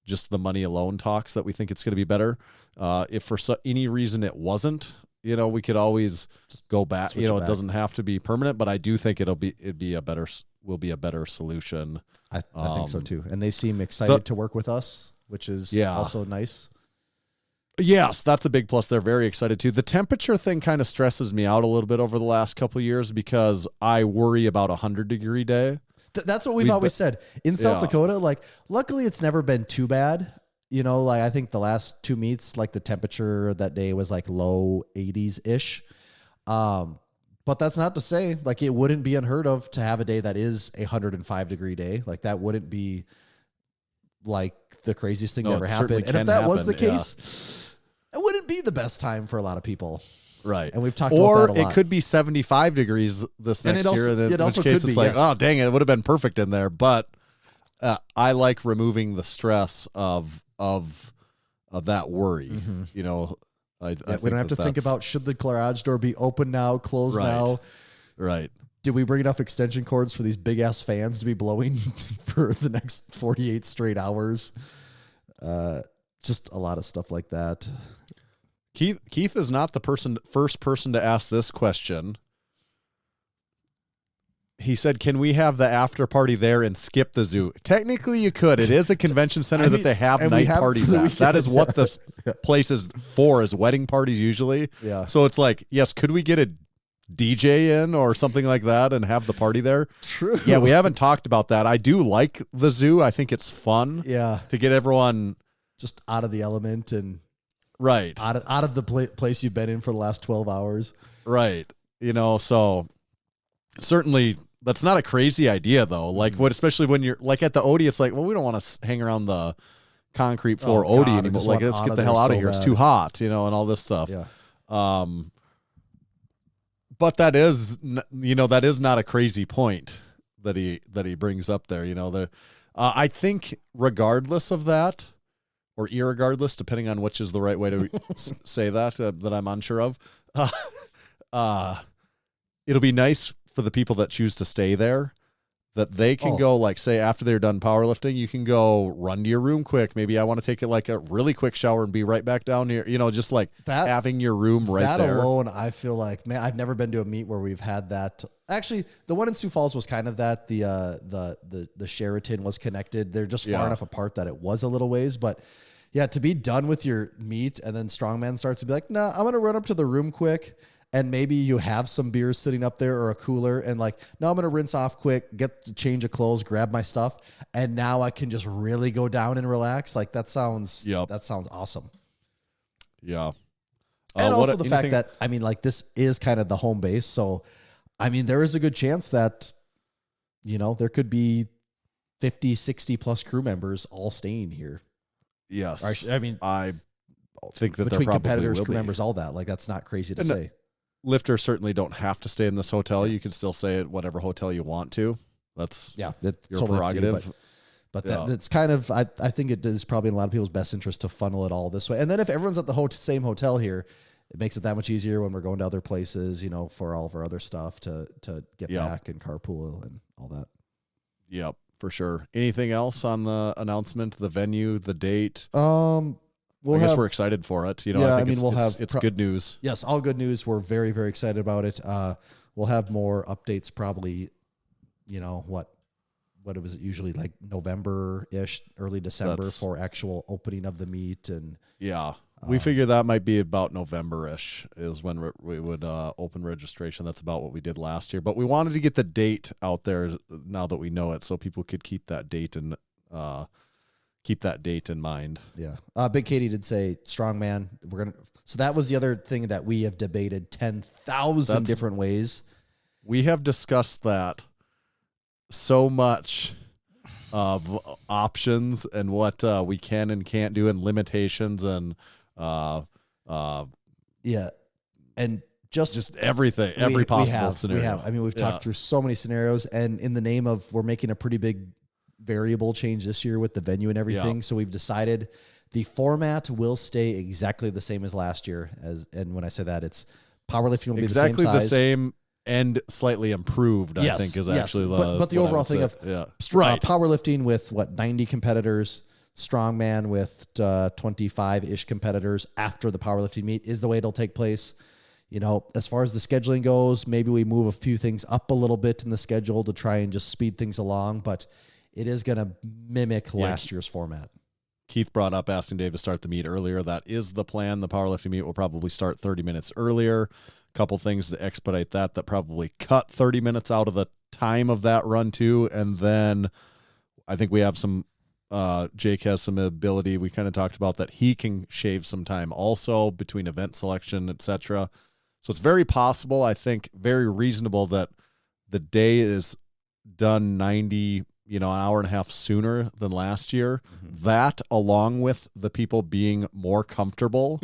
just the money alone talks that we think it's going to be better. If for any reason it wasn't, we could always just go back. It doesn't have to be permanent, but I do think will be a better solution. I think so too. And they seem excited to work with us, which is also nice. Yes, that's a big plus. They're very excited too. The temperature thing kind of stresses me out a little bit over the last couple of years because I worry about 100-degree day. That's what we've always said. In South Dakota, luckily it's never been too bad. I think the last 2 meets, the temperature that day was low 80s-ish. But that's not to say, it wouldn't be unheard of to have a day that is a 105-degree day. That wouldn't be, the craziest thing that ever happened. And if that was the case... It wouldn't be the best time for a lot of people. Right. And we've talked about that a lot. Or it could be 75 degrees this next year. And in which case could it's be, like, yes. oh, dang it. It would have been perfect in there. But I like removing the stress of that worry. You know, I we don't have to think about should the garage door be open now, closed now. Right. Did we bring enough extension cords for these big ass fans to be blowing for the next 48 straight hours? Just a lot of stuff like that. Keith is not the first person to ask this question. He said, "Can we have the after party there and skip the zoo?" Technically, you could. It is a convention center that they have night parties at. That is what the place is for, is wedding parties usually. Yeah. So it's like, yes, could we get a DJ in or something like that and have the party there? True. Yeah, we haven't talked about that. I do like the zoo. I think it's fun. Yeah. To get everyone just out of the element and right out of the place you've been in for the last 12 hours. Right. You know, so certainly that's not a crazy idea though. Like especially when you're like at the Odie, it's like, well, we don't want to hang around the concrete floor Odie anymore. Like, let's get the hell out of here. It's too hot, you know, and all this stuff. Yeah. But that is not a crazy point that he brings up there. You know, I think regardless of that, or irregardless, depending on which is the right way to say that I'm unsure of, it'll be nice for the people that choose to stay there, that they can go, like, say, after they're done powerlifting, you can go run to your room quick. Maybe I want to take it like a really quick shower and be right back down here. You know, just like that, having your room right there. That alone, I feel like, man, I've never been to a meet where we've had that. Actually, the one in Sioux Falls was kind of that. The Sheraton was connected. They're just far enough apart that it was a little ways, but yeah, to be done with your meet and then strongman starts to be like, nah, I'm going to run up to the room quick. And maybe you have some beers sitting up there or a cooler and like, no, I'm going to rinse off quick, get the change of clothes, grab my stuff. And now I can just really go down and relax. Like that sounds awesome. Yeah. And also the fact that, I mean, like this is kind of the home base. So, I mean, there is a good chance that, you know, there could be 50, 60 plus crew members all staying here. Yes. I mean, I think that between there probably competitors, will crew be. members, all that, like that's not crazy to say. Lifters certainly don't have to stay in this hotel. You can still stay at whatever hotel you want to. That's your totally prerogative. But that's kind of, I think it is probably in a lot of people's best interest to funnel it all this way. And then if everyone's at the same hotel here, it makes it that much easier when we're going to other places, you know, for all of our other stuff to get back and carpool and all that. Yep, for sure. Anything else on the announcement, the venue, the date? I guess we're excited for it. You know, I think it's good news. Yes, all good news. We're very, very excited about it. We'll have more updates probably, you know, what it was usually like November-ish, early December for actual opening of the meet. And we figure that might be about November-ish is when we would open registration. That's about what we did last year. But we wanted to get the date out there now that we know it, so people could keep that date and keep that date in mind. Yeah. Big Katie did say strongman. So that was the other thing that we have debated 10,000 different ways. We have discussed that so much of options and what we can and can't do and limitations and and just everything, every possible scenario. I mean, we've talked through so many scenarios, and in the name of we're making a pretty big variable change this year with the venue and everything. So we've decided the format will stay exactly the same as last year. And when I say that, it's powerlifting will be exactly the same size. And slightly improved, I think, is actually but the overall thing of powerlifting with 90 competitors, strongman with 25-ish competitors after the powerlifting meet is the way it'll take place. You know, as far as the scheduling goes, maybe we move a few things up a little bit in the schedule to try and just speed things along, but it is going to mimic last year's format. Keith brought up asking Dave to start the meet earlier. That is the plan. The powerlifting meet will probably start 30 minutes earlier. Couple things to expedite that probably cut 30 minutes out of the time of that run too. And then I think we have some Jake has some ability. We kind of talked about that. He can shave some time also between event selection, etc. So it's very possible, I think very reasonable that the day is done 90 an hour and a half sooner than last year. That, along with the people being more comfortable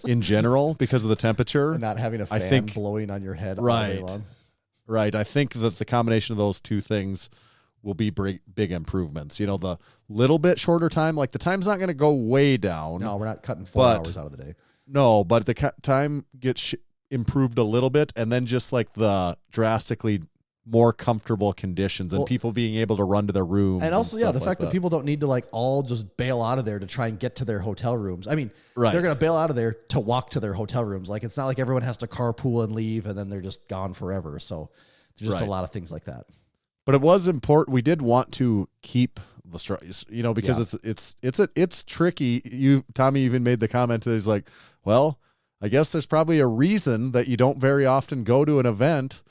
in general because of the temperature. And not having a fan blowing on your head all day long. Right. I think that the combination of those two things will be big improvements. The little bit shorter time, like the time's not going to go way down. No, we're not cutting 4 hours out of the day. No, but the time gets improved a little bit, and then just like the drastically more comfortable conditions and people being able to run to their rooms. And also, the fact that people don't need to like all just bail out of there to try and get to their hotel rooms. I mean, they're going to bail out of there to walk to their hotel rooms. Like, it's not like everyone has to carpool and leave and then they're just gone forever. So there's just a lot of things like that. But it was important. We did want to keep the strikes, because it's tricky. Tommy even made the comment that he's like, well, I guess there's probably a reason that you don't very often go to an event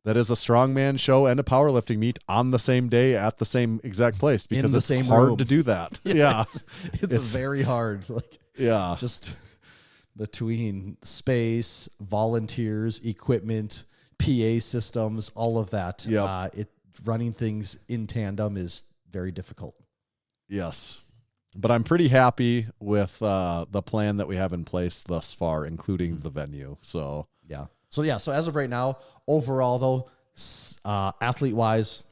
that is a strongman show and a powerlifting meet on the same day at the same exact place, because it's hard room to do that. It's very hard. Just between space, volunteers, equipment, PA systems, all of that. Running things in tandem is very difficult. Yes. But I'm pretty happy with the plan that we have in place thus far, including the venue. So as of right now, overall though, athlete-wise,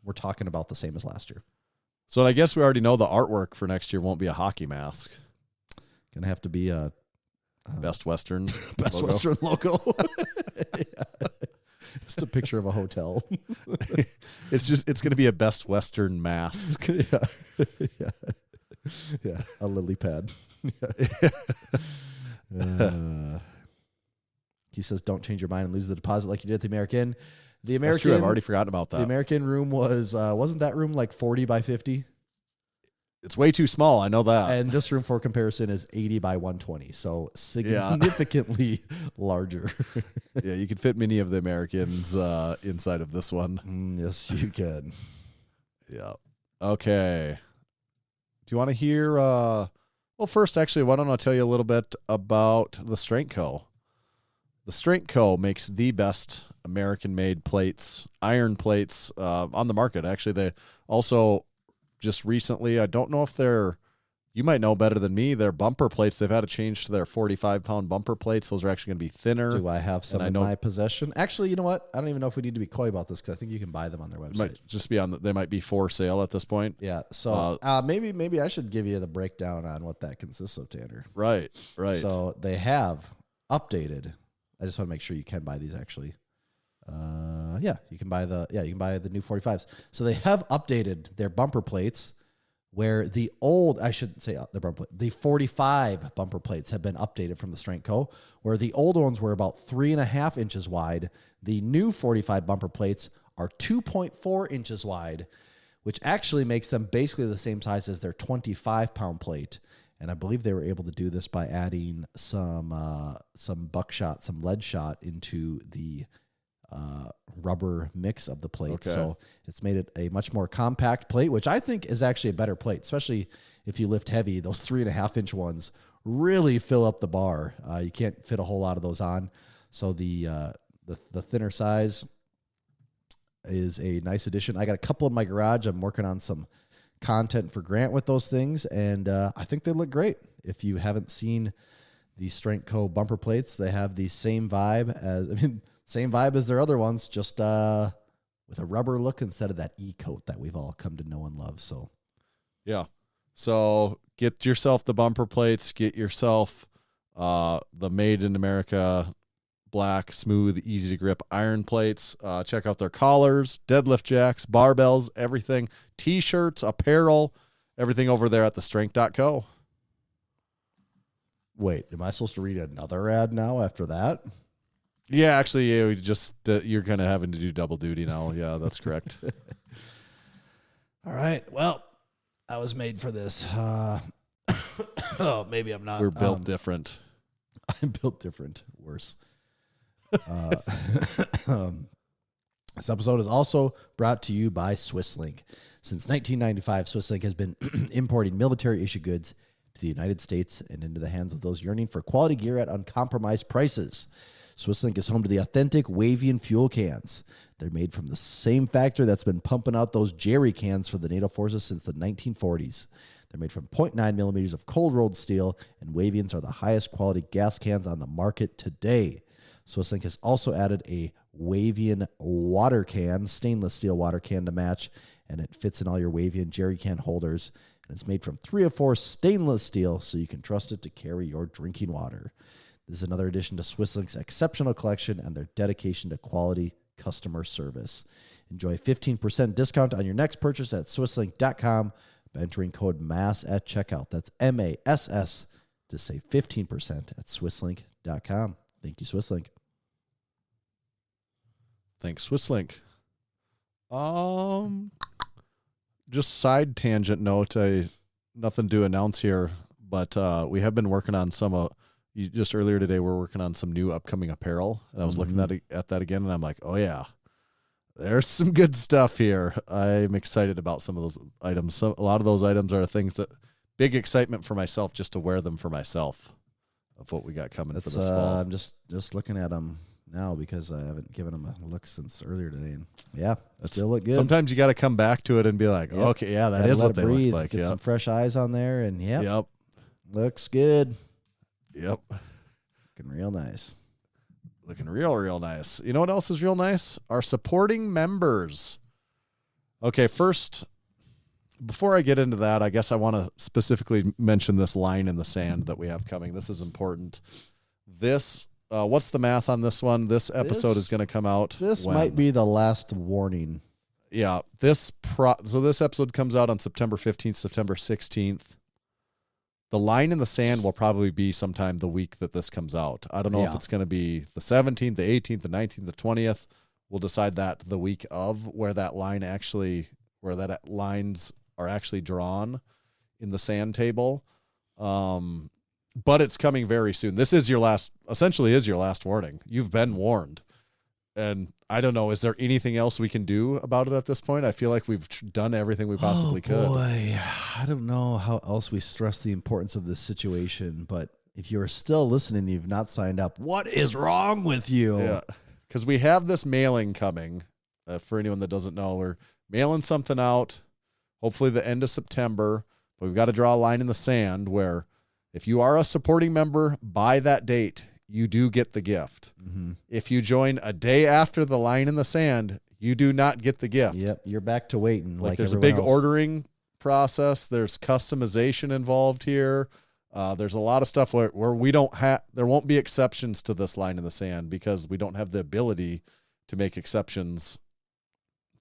we're talking about the same as last year. So I guess we already know the artwork for next year won't be a hockey mask. Gonna have to be a Best Western logo. Western logo. Just a picture of a hotel. It's going to be a Best Western mask. Yeah, a lily pad. He says, "Don't change your mind and lose the deposit like you did at the American." The American, that's true. I've already forgotten about that. The American room wasn't that room like 40 by 50? It's way too small. I know that. And this room, for comparison, is 80 by 120, so significantly larger. Yeah, you could fit many of the Americans inside of this one. Yes, you can. Yeah. Okay. Do you want to hear? Well, first, actually, why don't I tell you a little bit about the Strength Co. The Strength Co. makes the best American-made plates, iron plates on the market. Actually, they also just recently, I don't know if you might know better than me, their bumper plates, they've had a change to their 45-pound bumper plates. Those are actually going to be thinner. Do I have some in my possession? Actually, you know what? I don't even know if we need to be coy about this, because I think you can buy them on their website. Might just be they might be for sale at this point. Yeah. So maybe I should give you the breakdown on what that consists of, Tanner. Right. So they have updated. I just want to make sure you can buy these actually. You can buy the new 45s. So they have updated their bumper plates, where the 45 bumper plates have been updated from the Strength Co., where the old ones were about 3.5 inches wide. The new 45 bumper plates are 2.4 inches wide, which actually makes them basically the same size as their 25-pound plate. And I believe they were able to do this by adding some buckshot, some lead shot into the rubber mix of the plate. Okay. So it's made it a much more compact plate, which I think is actually a better plate, especially if you lift heavy. Those 3.5-inch ones really fill up the bar. You can't fit a whole lot of those on. So the thinner size is a nice addition. I got a couple in my garage. I'm working on some content for Grant with those things, and I think they look great. If you haven't seen the Strength Co. bumper plates, they have the same vibe as their other ones, just with a rubber look instead of that E-coat that we've all come to know and love. So, yeah. So get yourself the bumper plates. Get yourself the Made in America black, smooth, easy to grip iron plates. Check out their collars, deadlift jacks, barbells, everything. T-shirts, apparel, everything over there at thestrength.co. Wait, am I supposed to read another ad now after that? Yeah, actually, you're kind of having to do double duty now. Yeah, that's correct. All right. Well, I was made for this. Maybe I'm not. We're built different. I'm built different. Worse. This episode is also brought to you by SwissLink. Since 1995, SwissLink has been importing military-issue goods to the United States and into the hands of those yearning for quality gear at uncompromised prices. SwissLink is home to the authentic Wavian fuel cans. They're made from the same factory that's been pumping out those jerry cans for the NATO forces since the 1940s. They're made from 0.9 millimeters of cold-rolled steel, and Wavians are the highest quality gas cans on the market today. SwissLink has also added a Wavian water can, stainless steel water can to match, and it fits in all your Wavian jerry can holders. And it's made from 304 stainless steel, so you can trust it to carry your drinking water. This is another addition to SwissLink's exceptional collection and their dedication to quality customer service. Enjoy 15% discount on your next purchase at swisslink.com by entering code MASS at checkout. That's MASS to save 15% at swisslink.com. Thank you, SwissLink. Thanks, SwissLink. Just side tangent note, nothing to announce here, but we have been working on just earlier today, we're working on some new upcoming apparel. And I was looking at that again, and I'm like, oh yeah, there's some good stuff here. I'm excited about some of those items. A lot of those items are things that big excitement for myself just to wear them for myself of what we got coming for this fall. I'm just looking at them now because I haven't given them a look since earlier today. And yeah, still look good. Sometimes you got to come back to it and be like, okay, yeah, that is what they look like. Get some fresh eyes on there, and yep, looks good. Yep. Looking real nice. Looking real nice. You know what else is real nice? Our supporting members. Okay, first, before I get into that, I guess I want to specifically mention this line in the sand that we have coming. This is important. This, what's the math on this one? This episode is going to come out. This might be the last warning. Yeah. So this episode comes out on September 15th, September 16th. The line in the sand will probably be sometime the week that this comes out. I don't know if it's going to be the 17th, the 18th, the 19th, the 20th. We'll decide that the week of where that lines are actually drawn in the sand table. But it's coming very soon. This is essentially your last warning. You've been warned. And I don't know, is there anything else we can do about it at this point? I feel like we've done everything we possibly could. Boy, I don't know how else we stress the importance of this situation, but if you're still listening and you've not signed up, what is wrong with you? Yeah, because we have this mailing coming. For anyone that doesn't know, we're mailing something out, hopefully the end of September, but we've got to draw a line in the sand where if you are a supporting member by that date, you do get the gift. Mm-hmm. If you join a day after the line in the sand, you do not get the gift. Yep, you're back to waiting. Like there's a big ordering process. There's customization involved here. There's a lot of stuff where we don't have. There won't be exceptions to this line in the sand because we don't have the ability to make exceptions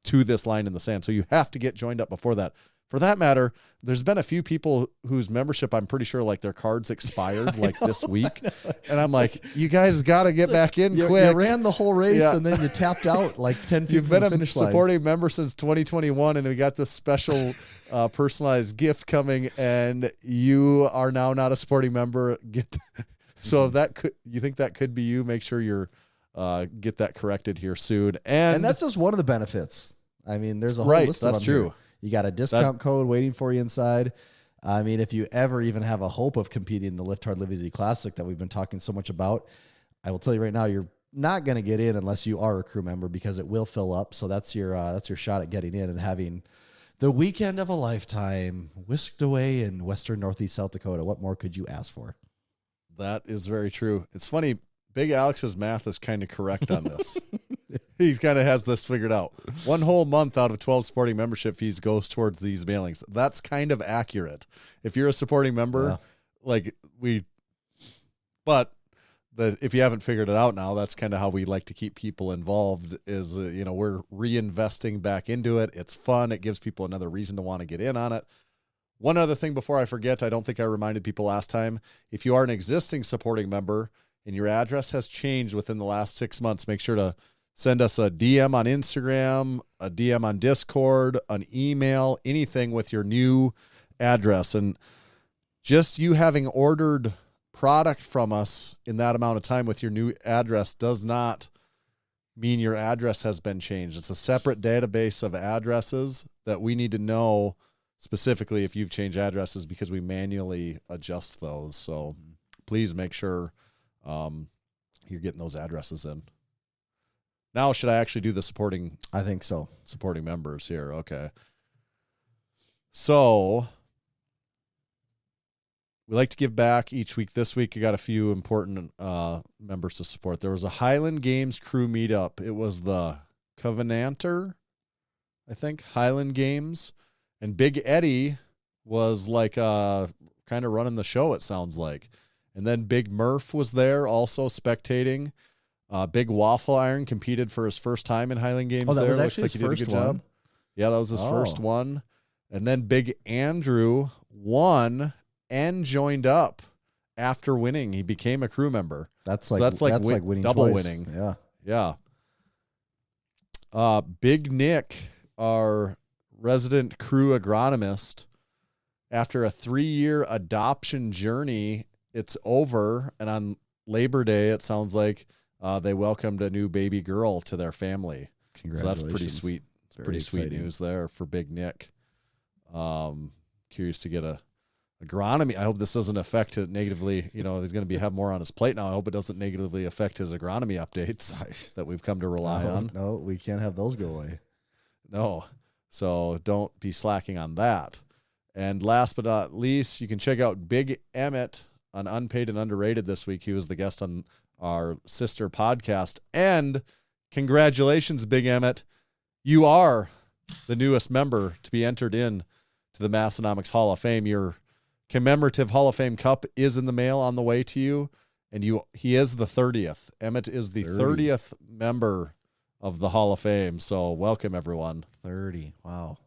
to this line in the sand. So you have to get joined up before that. For that matter, there's been a few people whose membership, I'm pretty sure, like their cards expired like this week. And I'm like, you guys got to get back in quick. You ran the whole race and then you tapped out like 10 feet You've from been the finish line. a supporting member since 2021, and we got this special personalized gift coming, and you are now not a supporting member. So if you think that could be you, make sure you're get that corrected here soon. And that's just one of the benefits. I mean, there's a whole list of them. That's true. Here. You got a discount code waiting for you inside. I mean, if you ever even have a hope of competing in the Lift Hard Live Easy Classic that we've been talking so much about, I will tell you right now, you're not going to get in unless you are a crew member because it will fill up. So that's your shot at getting in and having the weekend of a lifetime whisked away in western northeast South Dakota. What more could you ask for? That is very true. It's funny. Big Alex's math is kind of correct on this. He kind of has this figured out. 1 whole month out of 12 supporting membership fees goes towards these mailings. That's kind of accurate. If you're a supporting member, if you haven't figured it out now, that's kind of how we like to keep people involved is, we're reinvesting back into it. It's fun. It gives people another reason to want to get in on it. One other thing before I forget, I don't think I reminded people last time. If you are an existing supporting member and your address has changed within the last 6 months, make sure to send us a DM on Instagram, a DM on Discord, an email, anything with your new address. And just you having ordered product from us in that amount of time with your new address does not mean your address has been changed. It's a separate database of addresses that we need to know specifically if you've changed addresses because we manually adjust those. So please make sure you're getting those addresses in. Now, should I actually do the supporting? I think so. Supporting members here. Okay. So we like to give back each week. This week, you got a few important members to support. There was a Highland Games crew meetup. It was the Covenanter, I think, Highland Games. And Big Eddie was like kind of running the show, it sounds like. And then Big Murph was there also spectating. Big Waffle Iron competed for his first time in Highland Games. Oh, that there. was Looks actually like his he did a first good one? job. Yeah, that was his first one. And then Big Andrew won and joined up after winning. He became a crew member. That's like winning double twice. winning. Yeah. Yeah. Big Nick, our resident crew agronomist, after a 3-year adoption journey, it's over. And on Labor Day, it sounds like they welcomed a new baby girl to their family. So that's pretty sweet. It's pretty sweet news there for Big Nick. Curious to get a agronomy. I hope this doesn't affect it negatively. He's going to have more on his plate now. I hope it doesn't negatively affect his agronomy updates that we've come to rely on. No, we can't have those go away. No. So don't be slacking on that. And last but not least, you can check out Big Emmett on Unpaid and Underrated this week. He was the guest on our sister podcast. And congratulations, Big Emmett. You are the newest member to be entered in to the Massenomics Hall of Fame. Your commemorative Hall of Fame cup is in the mail on the way to you. And he is the 30th. Emmett is the 30th member of the Hall of Fame. So welcome, everyone. 30. Wow.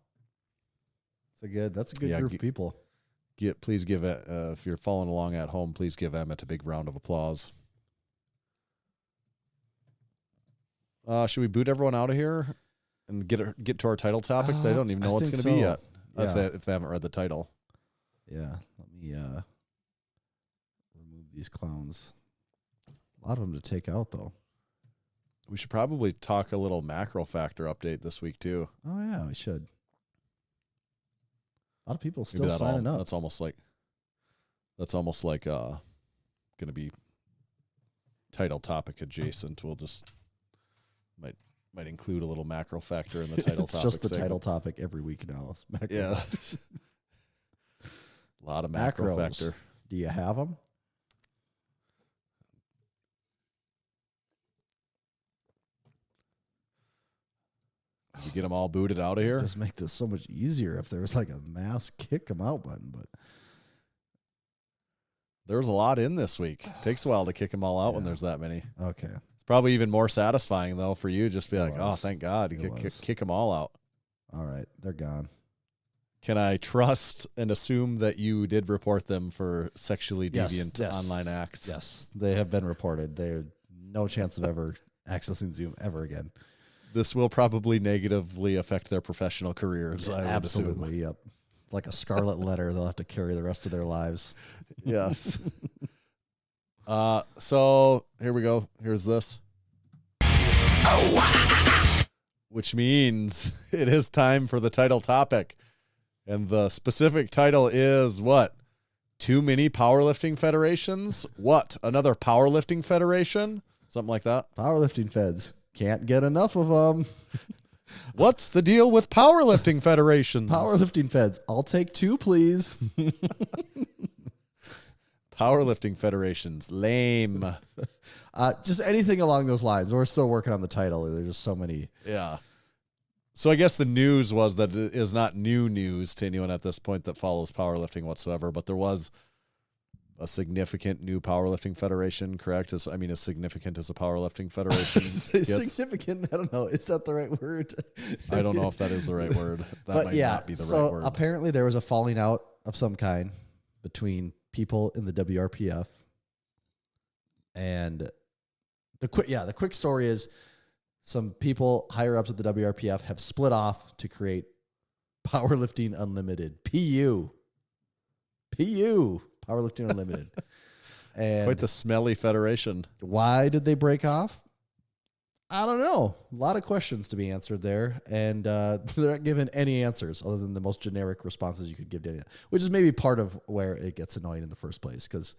That's a good group of people. Please give it, if you're following along at home, please give Emmett a big round of applause. Should we boot everyone out of here and get to our title topic? They don't even know what it's going to be yet if they haven't read the title. Yeah. Let me remove these clowns. A lot of them to take out, though. We should probably talk a little MarcoFactor update this week, too. Oh, yeah, we should. A lot of people still signing up. That's almost like going to be title topic adjacent. We'll just might include a little MarcoFactor in the title topic. It's just the segment. Title topic every week now. Yeah. A lot of MarcoFactor. Do you have them? We get them all booted out of here. Just make this so much easier if there was like a mass kick them out button, but there was a lot in this week. It takes a while to kick them all out when there's that many. Okay. It's probably even more satisfying though for you. Just be like, oh, thank God, you could kick them all out. All right, they're gone. Can I trust and assume that you did report them for sexually deviant online acts? Yes, they have been reported. There's no chance of ever accessing Zoom ever again. This will probably negatively affect their professional careers. I would assume. Absolutely, yep. Like a scarlet letter they'll have to carry the rest of their lives. Yes. So here we go. Here's this. Which means it is time for the title topic. And the specific title is what? Too many powerlifting federations? What? Another powerlifting federation? Something like that? Powerlifting feds. Can't get enough of them. What's the deal with powerlifting federations? Powerlifting feds. I'll take 2, please. Powerlifting federations. Lame. Just anything along those lines. We're still working on the title. There's just so many. Yeah. So I guess the news was that it is not new news to anyone at this point that follows powerlifting whatsoever, but there was a significant new powerlifting federation, correct? As significant as a powerlifting federation. Significant? I don't know. Is that the right word? I don't know if that is the right word. That might not be the right word. Apparently there was a falling out of some kind between people in the WRPF. And the quick story is some people higher ups at the WRPF have split off to create Powerlifting Unlimited. PU. Powerlifting Unlimited. And quite the smelly federation. Why did they break off? I don't know. A lot of questions to be answered there. And they're not given any answers other than the most generic responses you could give to anything, which is maybe part of where it gets annoying in the first place. Because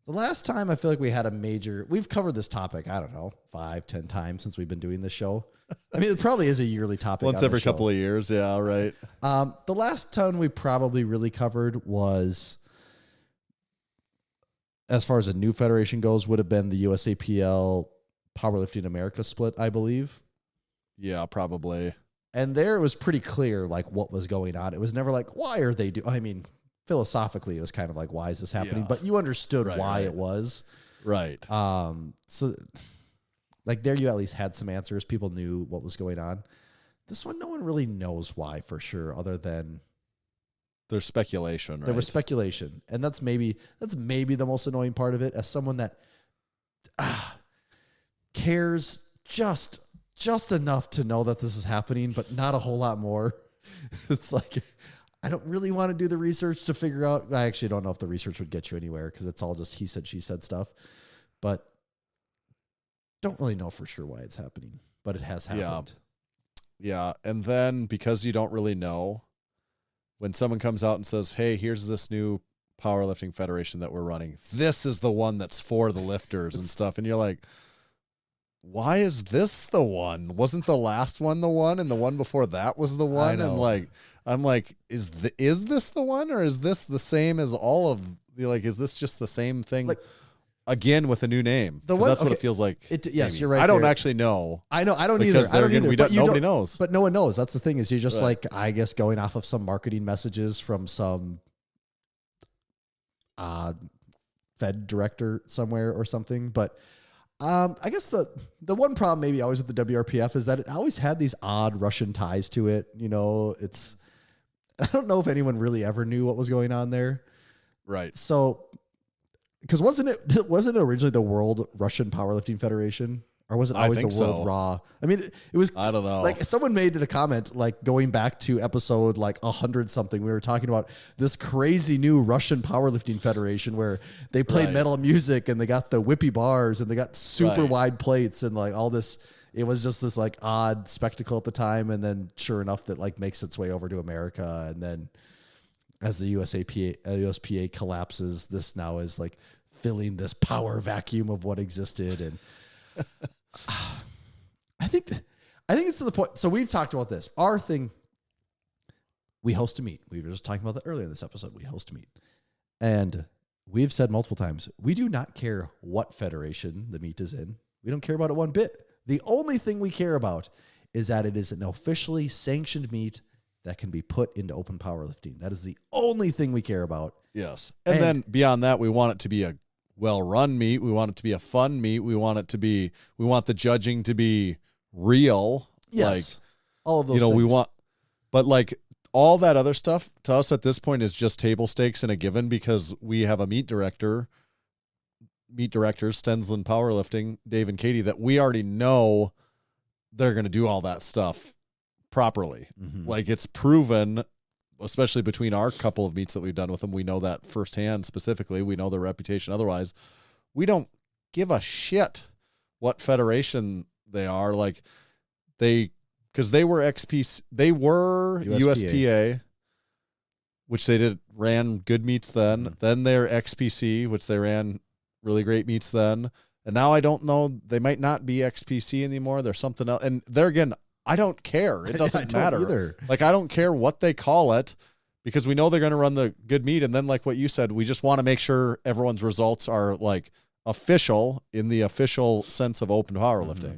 The last time I feel like we had we've covered this topic, I don't know, 5-10 times since we've been doing this show. I mean, it probably is a yearly topic. Once every couple of years. Yeah, right. The last ton we probably really covered was, as far as a new federation goes, would have been the USAPL Powerlifting America split, I believe. Yeah, probably. And there it was pretty clear, like, what was going on. It was never like, why are they I mean, philosophically, it was kind of like, why is this happening? Yeah. But you understood why it was. Right. So, like, there you at least had some answers. People knew what was going on. This one, no one really knows why for sure, other than there's speculation, right? There was speculation. And that's maybe the most annoying part of it. As someone that cares just enough to know that this is happening, but not a whole lot more. It's like, I don't really want to do the research to figure out. I actually don't know if the research would get you anywhere because it's all just he said, she said stuff. But don't really know for sure why it's happening, but it has happened. Yeah. And then because you don't really know, when someone comes out and says, hey, here's this new powerlifting federation that we're running, this is the one that's for the lifters and stuff. And you're like, why is this the one? Wasn't the last one the one, and the one before that was the one? And like, I'm like, is this the one, or is this the same as all of is this just the same thing? Like, again with a new name. That's what it feels like. Yes, you're right. I don't actually know. I know. I don't either. I don't either. Nobody knows. But no one knows. That's the thing is you're just like, I guess, going off of some marketing messages from some Fed director somewhere or something. But I guess the one problem maybe always with the WRPF is that it always had these odd Russian ties to it. You know, I don't know if anyone really ever knew what was going on there. Right. So, because wasn't it originally the World Russian Powerlifting Federation, or was it always the World Raw? I mean, it was. I don't know. Like someone made the comment, like going back to episode like 100 something, we were talking about this crazy new Russian powerlifting federation where they played metal music and they got the whippy bars and they got super wide plates and like all this. It was just this like odd spectacle at the time, and then sure enough, that like makes its way over to America, and then as the USPA collapses, this now is like filling this power vacuum of what existed. And I think it's to the point. So we've talked about this. Our thing, we host a meet. We were just talking about that earlier in this episode. We host a meet. And we've said multiple times, we do not care what federation the meet is in. We don't care about it one bit. The only thing we care about is that it is an officially sanctioned meet that can be put into open powerlifting. That is the only thing we care about. Yes. And then beyond that, we want it to be a well-run meet. We want it to be a fun meet. We want the judging to be real. Yes. Like, all of those things. But like all that other stuff to us at this point is just table stakes and a given because we have a meet directors, Stensland Powerlifting, Dave and Katie, that we already know they're going to do all that stuff properly. Mm-hmm. Like it's proven, especially between our couple of meets that we've done with them. We know that firsthand specifically. We know their reputation. Otherwise, we don't give a shit what federation they are. Like because they were USPA, which they ran good meets then. Mm-hmm. Then they're XPC, which they ran really great meets then. And now I don't know, they might not be XPC anymore. There's something else. And there again, I don't care. It doesn't matter. Either. Like, I don't care what they call it because we know they're going to run the good meet. And then like what you said, we just want to make sure everyone's results are like official in the official sense of open powerlifting. Mm-hmm.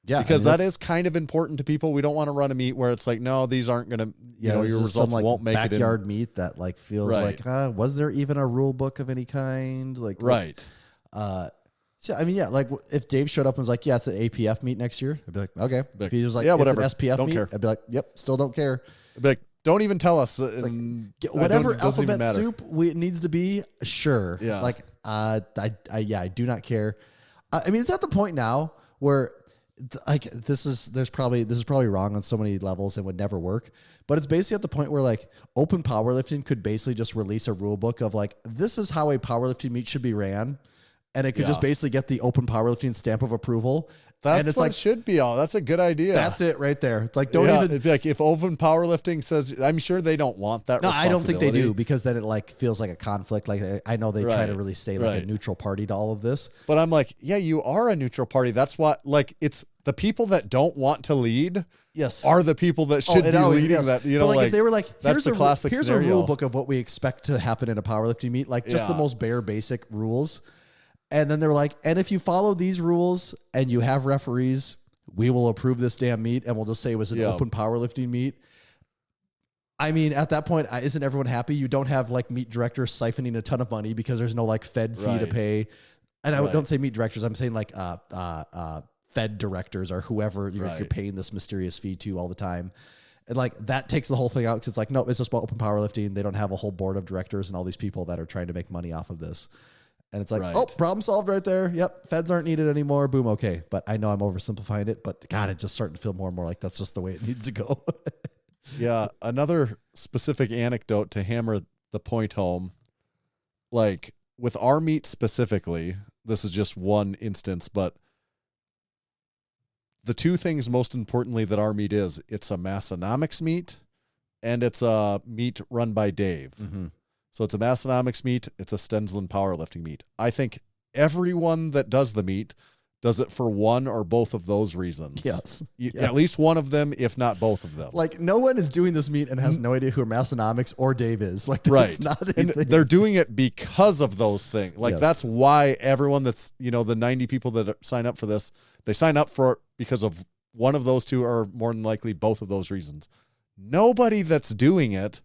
Yeah. Because that is kind of important to people. We don't want to run a meet where it's like, no, these aren't going to, your results won't make it in. Backyard meet that like feels like, was there even a rule book of any kind? Like, right. So, I mean, yeah, like if Dave showed up and was like, yeah, it's an APF meet next year, I'd be like, okay. If he was like, yeah, whatever. It's an SPF don't meet, care. I'd be like, yep, still don't care. I'd be like, don't even tell us. Whatever alphabet soup it needs to be, sure. Yeah. Like, I do not care. I mean, it's at the point now where like this is probably wrong on so many levels and would never work. But it's basically at the point where like open powerlifting could basically just release a rule book of like, this is how a powerlifting meet should be ran. And it could just basically get the open powerlifting stamp of approval. That's what it should be. That's a good idea. That's it right there. It's like, don't it'd be like if Open Powerlifting says, I'm sure they don't want that. No, I don't think they do, because then it like feels like a conflict. Like I know they try to really stay like a neutral party to all of this. But I'm like, yeah, you are a neutral party. That's what, like, it's the people that don't want to lead. Yes, are the people that should be leading that. You know, but like if they were like, here's a rule book of what we expect to happen in a powerlifting meet, like just the most bare basic rules. And then they were like, and if you follow these rules and you have referees, we will approve this damn meet, and we'll just say it was an open powerlifting meet. I mean, at that point, isn't everyone happy? You don't have like meet directors siphoning a ton of money because there's no like Fed fee to pay. And I don't say meet directors. I'm saying like Fed directors or whoever you're paying this mysterious fee to all the time. And like that takes the whole thing out, because it's like, no, it's just about open powerlifting. They don't have a whole board of directors and all these people that are trying to make money off of this. And it's like, oh, problem solved right there. Yep, feds aren't needed anymore. Boom, okay. But I know I'm oversimplifying it, but God, it's just starting to feel more and more like that's just the way it needs to go. Yeah, another specific anecdote to hammer the point home, like with our meet specifically, this is just one instance, but the two things most importantly that our meet is, it's a Massenomics meet and it's a meet run by Dave. Mm-hmm. So it's a Massenomics meet. It's a Stensland powerlifting meet. I think everyone that does the meet does it for one or both of those reasons. Yes. At least one of them, if not both of them. Like no one is doing this meet and has no idea who Massenomics or Dave is. Like that's not anything. And they're doing it because of those things. Like that's why everyone that's, the 90 people that sign up for this, they sign up for it because of one of those two, or more than likely both of those reasons. Nobody that's doing it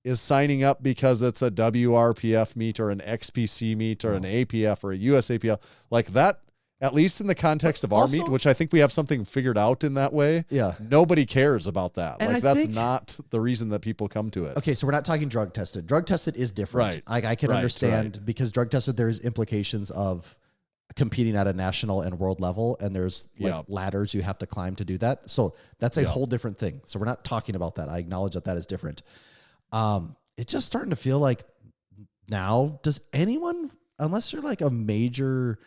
is signing up because it's a WRPF meet or an XPC meet or an APF or a USAPL. Like that, at least in the context of our meet, which I think we have something figured out in that way. Yeah. Nobody cares about that. And like that's not the reason that people come to it. Okay, so we're not talking drug tested. Drug tested is different. Right. I can understand because drug tested, there's implications of competing at a national and world level, and there's like ladders you have to climb to do that. So that's a whole different thing. So we're not talking about that. I acknowledge that is different. It's just starting to feel like now, does anyone, unless you're like a major,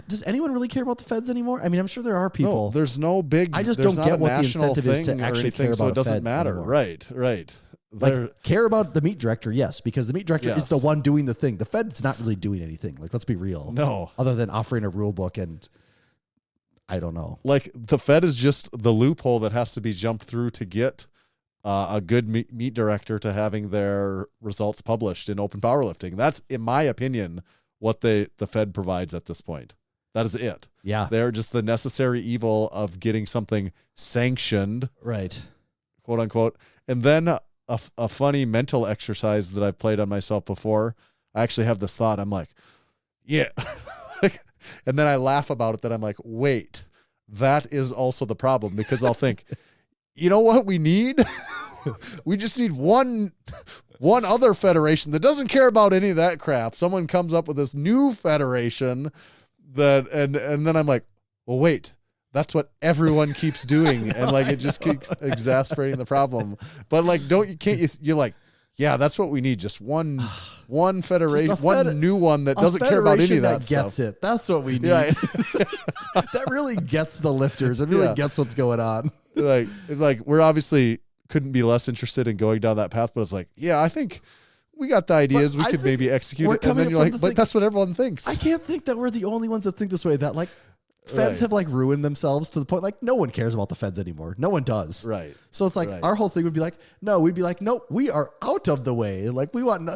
does anyone really care about the feds anymore? I mean, I'm sure there are people. No, there's no big. I just don't get what the incentive is to actually care about. So it doesn't matter. Anymore. Right. Like, care about the meet director, yes, because the meet director is the one doing the thing. The Fed's not really doing anything. Like, let's be real. No. Other than offering a rule book and I don't know. Like, the Fed is just the loophole that has to be jumped through to get a good meet director to having their results published in open powerlifting. That's, in my opinion, what the Fed provides at this point. That is it. Yeah. They're just the necessary evil of getting something sanctioned. Right. Quote unquote. And then a funny mental exercise that I've played on myself before. I actually have this thought. I'm like, yeah. And then I laugh about it that I'm like, wait, that is also the problem, because I'll think, you know what we need? We just need one other federation that doesn't care about any of that crap. Someone comes up with this new federation that, and then I'm like, well, wait, that's what everyone keeps doing. And like, it just keeps exasperating the problem. But like, you're like, yeah, that's what we need. Just one federation, one new one that doesn't care about any of that stuff. Gets it. That's what we need. Yeah. That really gets the lifters. It really gets what's going on. Like we're obviously couldn't be less interested in going down that path, but it's like, yeah, I think we got the ideas. We could maybe execute it. And then you're like, but that's what everyone thinks. I can't think that we're the only ones that think this way. That like feds have like ruined themselves to the point like no one cares about the feds anymore. No one does. Right. So it's like our whole thing would be like, no, we'd be like, no, we are out of the way. Like we want,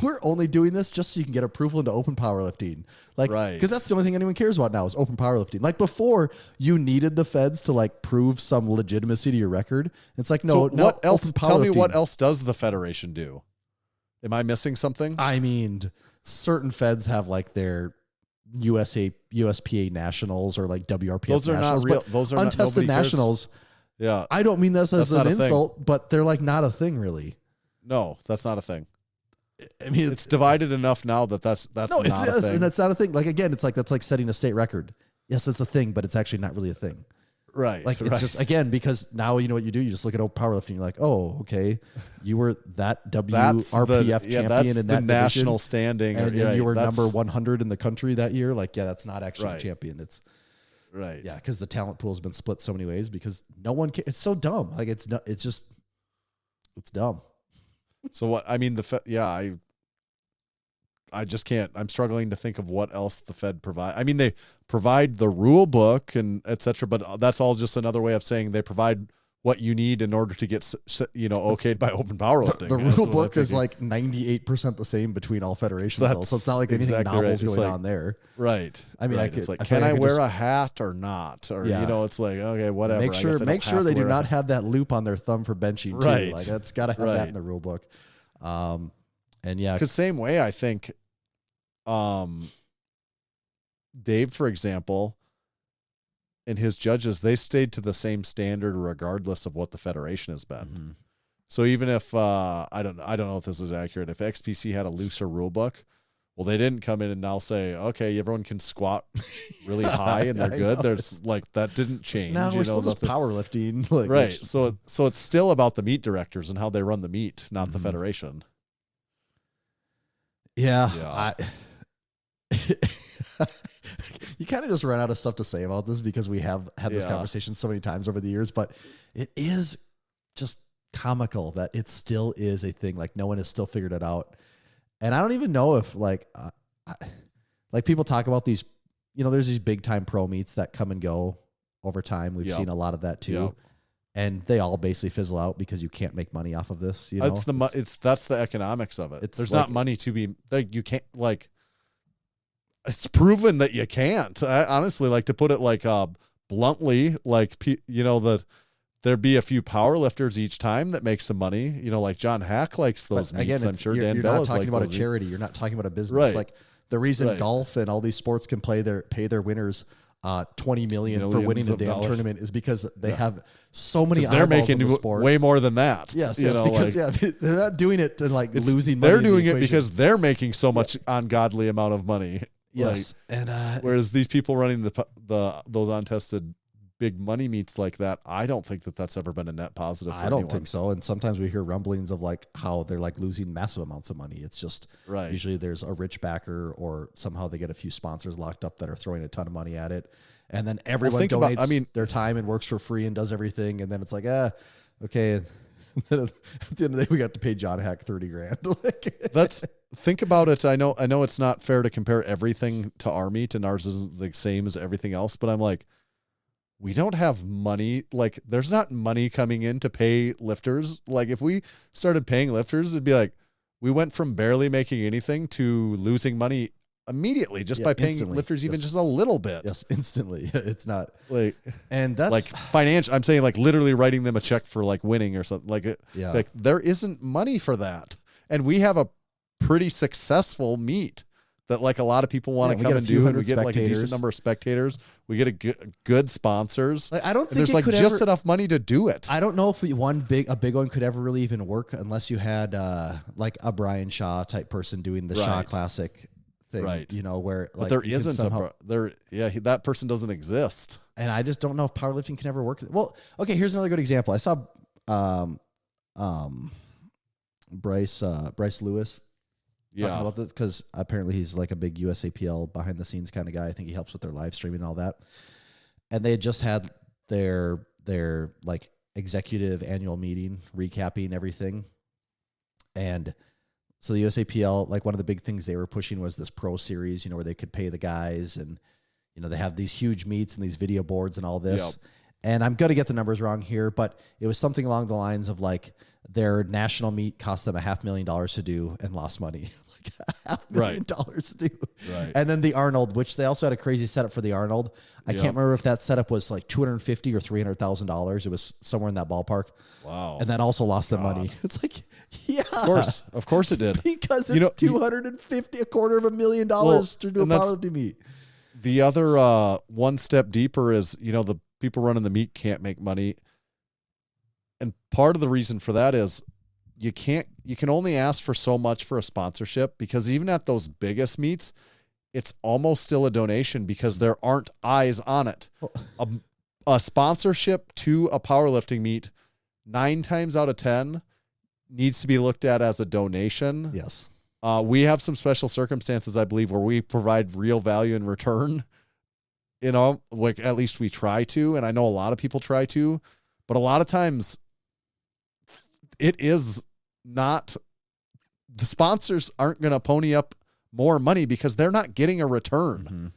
we're only doing this just so you can get approval into open powerlifting. Like, because that's the only thing anyone cares about now is open powerlifting. Like before, you needed the feds to like prove some legitimacy to your record. It's like, no, what else? Tell me what else does the federation do? Am I missing something? I mean, certain feds have like their USPA nationals or like WRPF those are nationals. Not real. Those are untested nationals. Yeah. I don't mean this as an insult, but they're like not a thing really. No, that's not a thing. I mean, it's divided enough now that's not a thing. And it's not a thing. Like, again, it's like, that's like setting a state record. Yes, it's a thing, but it's actually not really a thing. Right. Like it's just, again, because now you know what you do. You just look at powerlifting. You're like, oh, okay, you were that WRPF champion that's in the that national division, standing, and you were number 100 in the country that year. Like, yeah, that's not actually a champion. It's right. Yeah, because the talent pool has been split so many ways because no one can. It's so dumb. Like it's dumb. So what? I mean, I just can't. I'm struggling to think of what else the Fed provide. I mean, they provide the rule book and et cetera, but that's all just another way of saying they provide what you need in order to get, okayed by Open Powerlifting. The rule book is like 98% the same between all federations, though, so it's not like anything novel's going on there. Right. I mean, it's like, can I wear a hat or not? Or, it's like, okay, whatever. Make sure they do not have that loop on their thumb for benching, too. Right. Like, that's got to have that in the rule book. And yeah. Because same way, I think, Dave, for example, and his judges, they stayed to the same standard regardless of what the federation has been. Mm-hmm. So even if I don't know if this is accurate, if XPC had a looser rule book, well, they didn't come in and now say, okay, everyone can squat really high and they're good. There's like that didn't change. No, we're still just powerlifting, right? So it's still about the meet directors and how they run the meet, not the federation. Yeah. You kind of just run out of stuff to say about this because we have had this conversation so many times over the years, but it is just comical that it still is a thing. Like no one has still figured it out. And I don't even know if like people talk about these, there's these big time pro meets that come and go over time. We've seen a lot of that too. Yep. And they all basically fizzle out because you can't make money off of this. That's the economics of it. There's not money to be like, you can't like, it's proven that you can't. I honestly, like to put it like bluntly, like there'd be a few power lifters each time that make some money. Like John Hack likes those meets. Again, I'm sure Dan you're not talking about a charity. You're not talking about a business. Right. Like the reason golf and all these sports can pay their winners $20 million for winning a damn tournament is because they have so many eyeballs. They're making in the sport. Way more than that. Yes, because they're not doing it to like losing money. They're doing it because they're making so much ungodly amount of money. Yes, and whereas these people running those untested big money meets like that, I don't think that's ever been a net positive for anyone. I don't think so. And sometimes we hear rumblings of like how they're like losing massive amounts of money. It's just usually there's a rich backer or somehow they get a few sponsors locked up that are throwing a ton of money at it. And then everyone donates their time and works for free and does everything. And then it's like, okay. And then at the end of the day, we got to pay John Hack $30,000. Think about it. I know it's not fair to compare everything to our meet and ours isn't the same as everything else, but I'm like, we don't have money. Like there's not money coming in to pay lifters. Like if we started paying lifters, it'd be like, we went from barely making anything to losing money immediately just by paying lifters even just a little bit. Yes, instantly. It's not like, and that's like financial. I'm saying like literally writing them a check for like winning or something. Like there isn't money for that, and we have a pretty successful meet that like a lot of people want to come and do, and we get like a decent number of spectators. We get a good sponsors. Like, I don't think there's like just enough money to do it. I don't know if a big one could ever really even work unless you had like a Brian Shaw type person doing the Shaw Classic thing, where like but there isn't that person doesn't exist, and I just don't know if powerlifting can ever work. Well, okay, here's another good example. I saw Bryce Lewis talking about this because apparently he's like a big USAPL behind the scenes kind of guy. I think he helps with their live streaming and all that. And they had just had their like executive annual meeting recapping everything. And so the USAPL, like one of the big things they were pushing was this pro series, where they could pay the guys and, they have these huge meets and these video boards and all this. Yep. And I'm going to get the numbers wrong here, but it was something along the lines of like their national meet cost them $500,000 to do and lost money. Like $500,000 to do. Right. And then the Arnold, which they also had a crazy setup for the Arnold. I can't remember if that setup was like $250,000 or $300,000. It was somewhere in that ballpark. Wow. And that also lost them money. It's like, of course it did. Because it's $250,000, $250,000 to do a powerlifting meet. The other one step deeper is, the people running the meet can't make money. And part of the reason for that is you can only ask for so much for a sponsorship, because even at those biggest meets, it's almost still a donation because there aren't eyes on it. a sponsorship to a powerlifting meet 9 times out of 10 needs to be looked at as a donation. Yes. We have some special circumstances, I believe, where we provide real value in return. Like at least we try to, and I know a lot of people try to, but a lot of times it is not, the sponsors aren't going to pony up more money because they're not getting a return. Mm-hmm.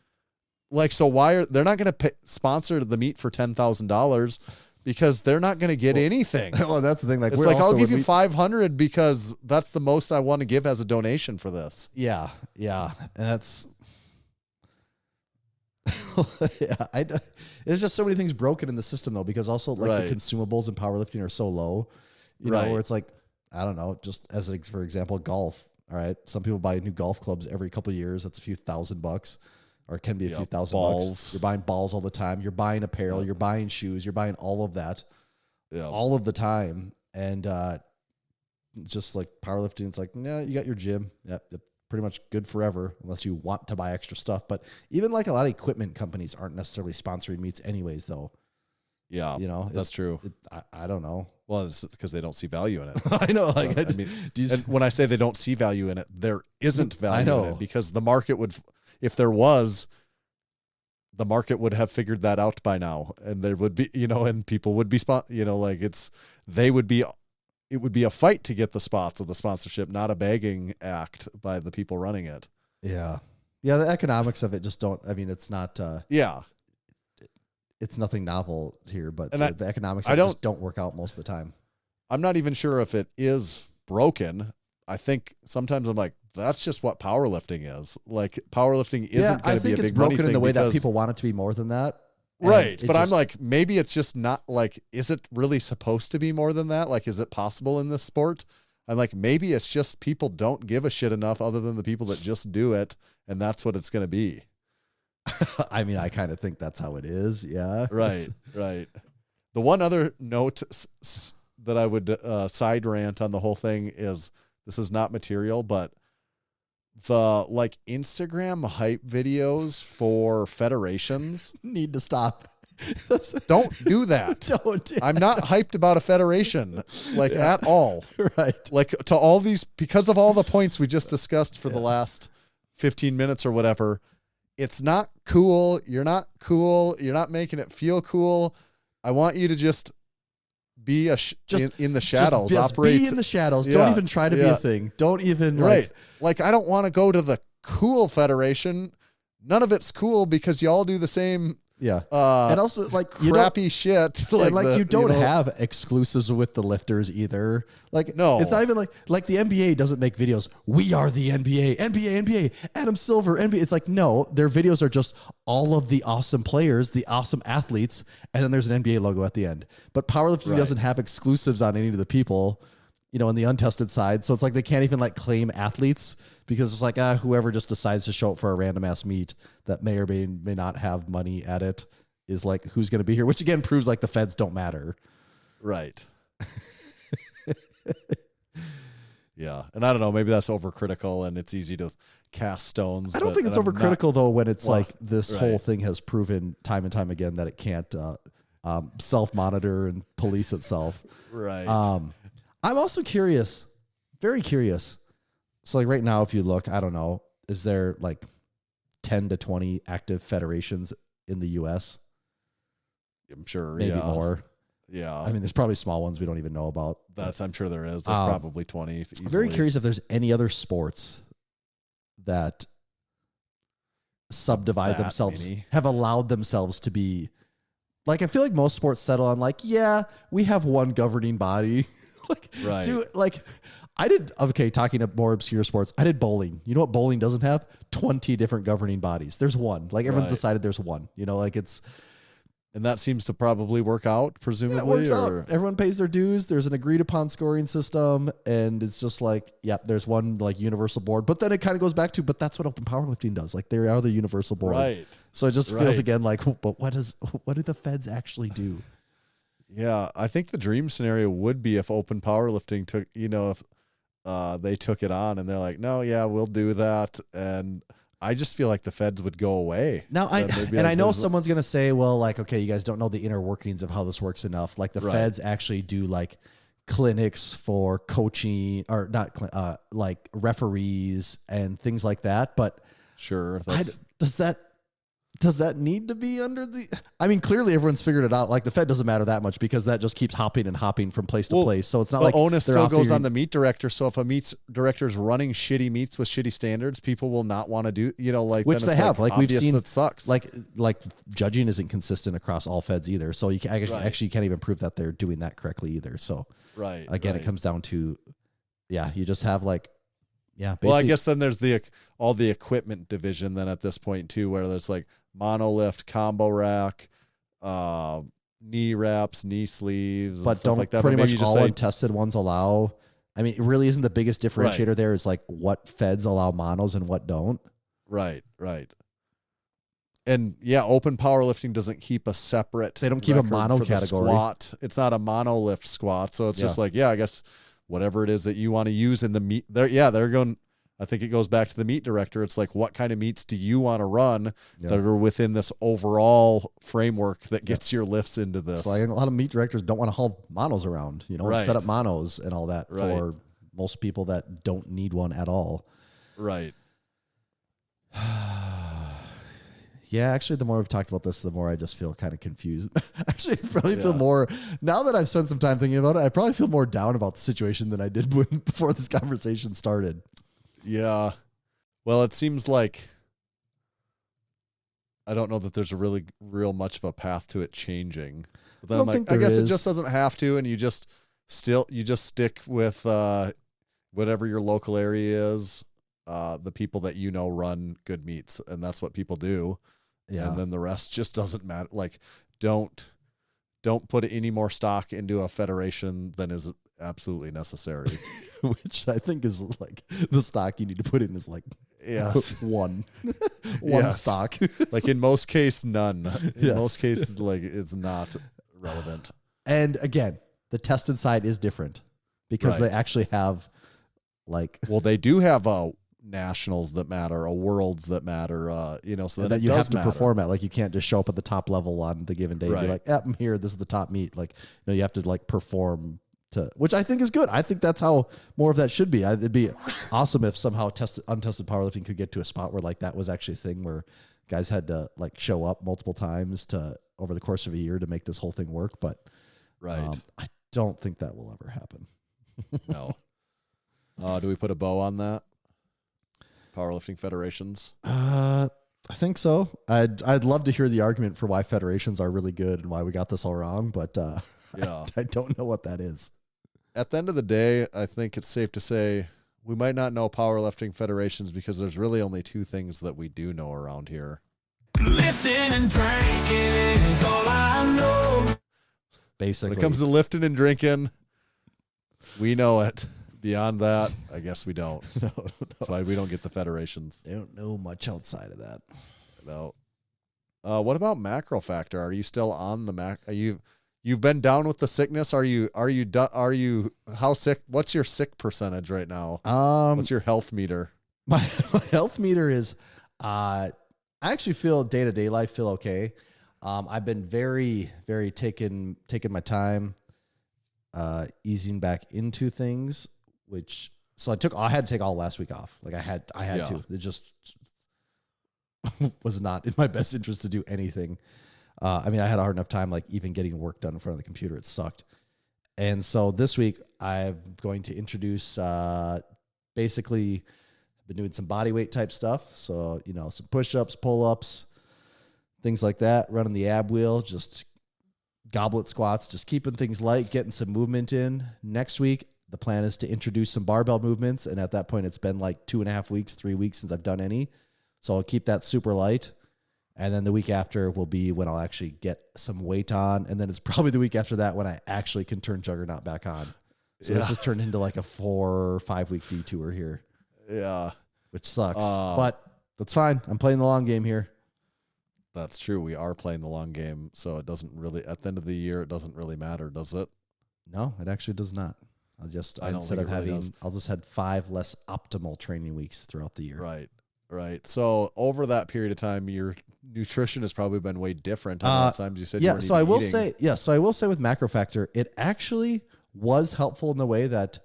Like, so they're not going to sponsor the meet for $10,000 because they're not going to get anything. Well, that's the thing. Like, it's like, I'll give you $500 because that's the most I want to give as a donation for this. Yeah. Yeah. And that's, there's just so many things broken in the system though, because also like the consumables in powerlifting are so low, you know, where it's like, I don't know, just as for example, golf. All right. Some people buy new golf clubs every couple of years. That's a few $1,000, or it can be a few $1,000. You're buying balls all the time. You're buying apparel. You're buying shoes. You're buying all of that all of the time. And just like powerlifting, it's like, yeah, you got your gym. Yeah, pretty much good forever unless you want to buy extra stuff. But even like a lot of equipment companies aren't necessarily sponsoring meets anyways, though. Yeah, you know, that's true. I don't know. Well, it's because they don't see value in it. I know. Like, I mean, and when I say they don't see value in it, there isn't value in it because the market would, if there was, the market would have figured that out by now, and there would be, you know, and people would be like it would be a fight to get the spots of the sponsorship, not a begging act by the people running it. Yeah. Yeah. The economics of it just don't, I mean, it's not, it's nothing novel here, but the economics of it just don't work out most of the time. I'm not even sure if it is broken. I think sometimes I'm like, that's just what powerlifting is. Like, powerlifting isn't going to be a big money thing. I think it's broken in the way that people want it to be more than that. Right. But I'm like, maybe it's just not like, is it really supposed to be more than that? Like, is it possible in this sport? I'm like, maybe it's just people don't give a shit enough other than the people that just do it. And that's what it's going to be. I mean, I kind of think that's how it is. Yeah. Right. Right. The one other note that I would side rant on the whole thing is, this is not material, but the like Instagram hype videos for federations need to stop. Don't do that. Don't. I'm not hyped about a federation at all. Right. Like, to all these, because of all the points we just discussed for the last 15 minutes or whatever, it's not cool. You're not cool. You're not making it feel cool. I want you to just be in the shadows. Just be in the shadows. Don't even try to be a thing. Don't even like I don't want to go to the cool federation. None of it's cool because you all do the same. Yeah. And also, like, crappy shit. Like you don't have exclusives with the lifters either. Like, no, it's not even like the NBA doesn't make videos. We are the NBA, Adam Silver, NBA. It's like, no, their videos are just all of the awesome players, the awesome athletes, and then there's an NBA logo at the end. But powerlifting doesn't have exclusives on any of the people, you know, on the untested side. So it's like they can't even like claim athletes because it's like, whoever just decides to show up for a random ass meet that may or may not have money at it is like, who's going to be here, which again proves like the feds don't matter. Right. Yeah. And I don't know, maybe that's overcritical and it's easy to cast stones. I don't think it's overcritical though, when it's like this whole thing has proven time and time again that it can't self-monitor and police itself. Right. I'm also curious, very curious. So like right now, if you look, I don't know, is there like 10 to 20 active federations in the U.S.? I'm sure. Maybe more. Yeah. I mean, there's probably small ones we don't even know about. I'm sure there is. There's probably 20. Easily. I'm very curious if there's any other sports that subdivide themselves, have allowed themselves to be like, I feel like most sports settle on like, yeah, we have one governing body. Talking to more obscure sports, I did bowling. You know what bowling doesn't have? 20 different governing bodies. There's one. Like, everyone's decided there's one. You know, like it's... And that seems to probably work out, presumably? Yeah, it works out. Everyone pays their dues. There's an agreed-upon scoring system, and it's just like, there's one, like, universal board. But then it kind of goes back to, but that's what open powerlifting does. Like, they are the universal board. Right. So it just feels, again, like, but what do the feds actually do? Yeah, I think the dream scenario would be if open powerlifting took, if they took it on and they're like, no, yeah, we'll do that. And I just feel like the feds would go away. Now, I know someone's going to say, well, like, okay, you guys don't know the inner workings of how this works enough. Like the feds actually do like clinics for coaching or not, like referees and things like that. But sure. Does that need to be under the? I mean, clearly everyone's figured it out. Like the Fed doesn't matter that much because that just keeps hopping and hopping from place to place. So it's not like the onus still goes on the meat director. So if a meat director is running shitty meats with shitty standards, people will not want to do. Like which they have. Like we've seen that sucks. Like judging isn't consistent across all feds either. So you actually can't even prove that they're doing that correctly either. So again, it comes down to you just have like. Yeah. Well, I guess then there's all the equipment division then at this point too, where there's like monolift, combo rack, knee wraps, knee sleeves, but and stuff like that. Pretty much all untested ones allow. I mean, it really isn't the biggest differentiator there. Is like what feds allow monos and what don't. Right. And open powerlifting doesn't keep a separate. They don't keep a mono category. Squat. It's not a monolift squat, so it's just like I guess. Whatever it is that you want to use in the meat, they're going. I think it goes back to the meat director. It's like, what kind of meats do you want to run that are within this overall framework that gets your lifts into this? So like a lot of meat directors don't want to haul monos around, and set up monos and all that for most people that don't need one at all. Right. Yeah, actually, the more we've talked about this, the more I just feel kind of confused. Actually, I probably feel more, now that I've spent some time thinking about it, I probably feel more down about the situation than I did before this conversation started. Yeah. Well, it seems like, I don't know that there's a real much of a path to it changing. But then I'm like, I guess it just doesn't have to, and you just stick with whatever your local area is, the people that run good meats, and that's what people do. Yeah. And then the rest just doesn't matter. Like, don't put any more stock into a federation than is absolutely necessary. Which I think is like the stock you need to put in is like one stock. Like in most cases, none. In most cases, like it's not relevant. And again, the tested side is different because they actually have they do have a nationals that matter, a worlds that matter, so that you have to perform at. Like you can't just show up at the top level on the given day and be like, I'm here, this is the top meet. Like, you have to perform to, which I think is good. I think that's how more of that should be. It'd be awesome if somehow untested powerlifting could get to a spot where that was actually a thing where guys had to show up multiple times over the course of a year to make this whole thing work. But I don't think that will ever happen. No. Do we put a bow on that? Powerlifting federations? I think so. I'd love to hear the argument for why federations are really good and why we got this all wrong, but I don't know what that is. At the end of the day, I think it's safe to say we might not know powerlifting federations because there's really only two things that we do know around here. Lifting and drinking is all I know. Basically. When it comes to lifting and drinking, we know it. Beyond that, I guess we don't. No. That's why we don't get the federations. They don't know much outside of that. No. What about MarcoFactor? Are you still on the You've been down with the sickness? Are you how sick? What's your sick percentage right now? What's your health meter? My health meter is I actually feel day-to-day life feel okay. I've been very, very taking my time, easing back into things. I had to take all last week off. Like I had to. It just was not in my best interest to do anything. I mean, I had a hard enough time even getting work done in front of the computer. It sucked. And so this week I'm going to introduce basically been doing some body weight type stuff. So, some push-ups, pull-ups, things like that, running the ab wheel, just goblet squats, just keeping things light, getting some movement in. Next week, the plan is to introduce some barbell movements. And at that point, it's been 2.5 weeks, 3 weeks since I've done any. So I'll keep that super light. And then the week after will be when I'll actually get some weight on. And then it's probably the week after that when I actually can turn Juggernaut back on. So this has turned into a 4 or 5 week detour here. Yeah. Which sucks. But that's fine. I'm playing the long game here. That's true. We are playing the long game. So it doesn't really, at the end of the year, it doesn't really matter, does it? No, it actually does not. I'll just have 5 less optimal training weeks throughout the year. Right. Right. So over that period of time, your nutrition has probably been way different. At times you said you weren't so I will eating. so I will say with MacroFactor, it actually was helpful in the way that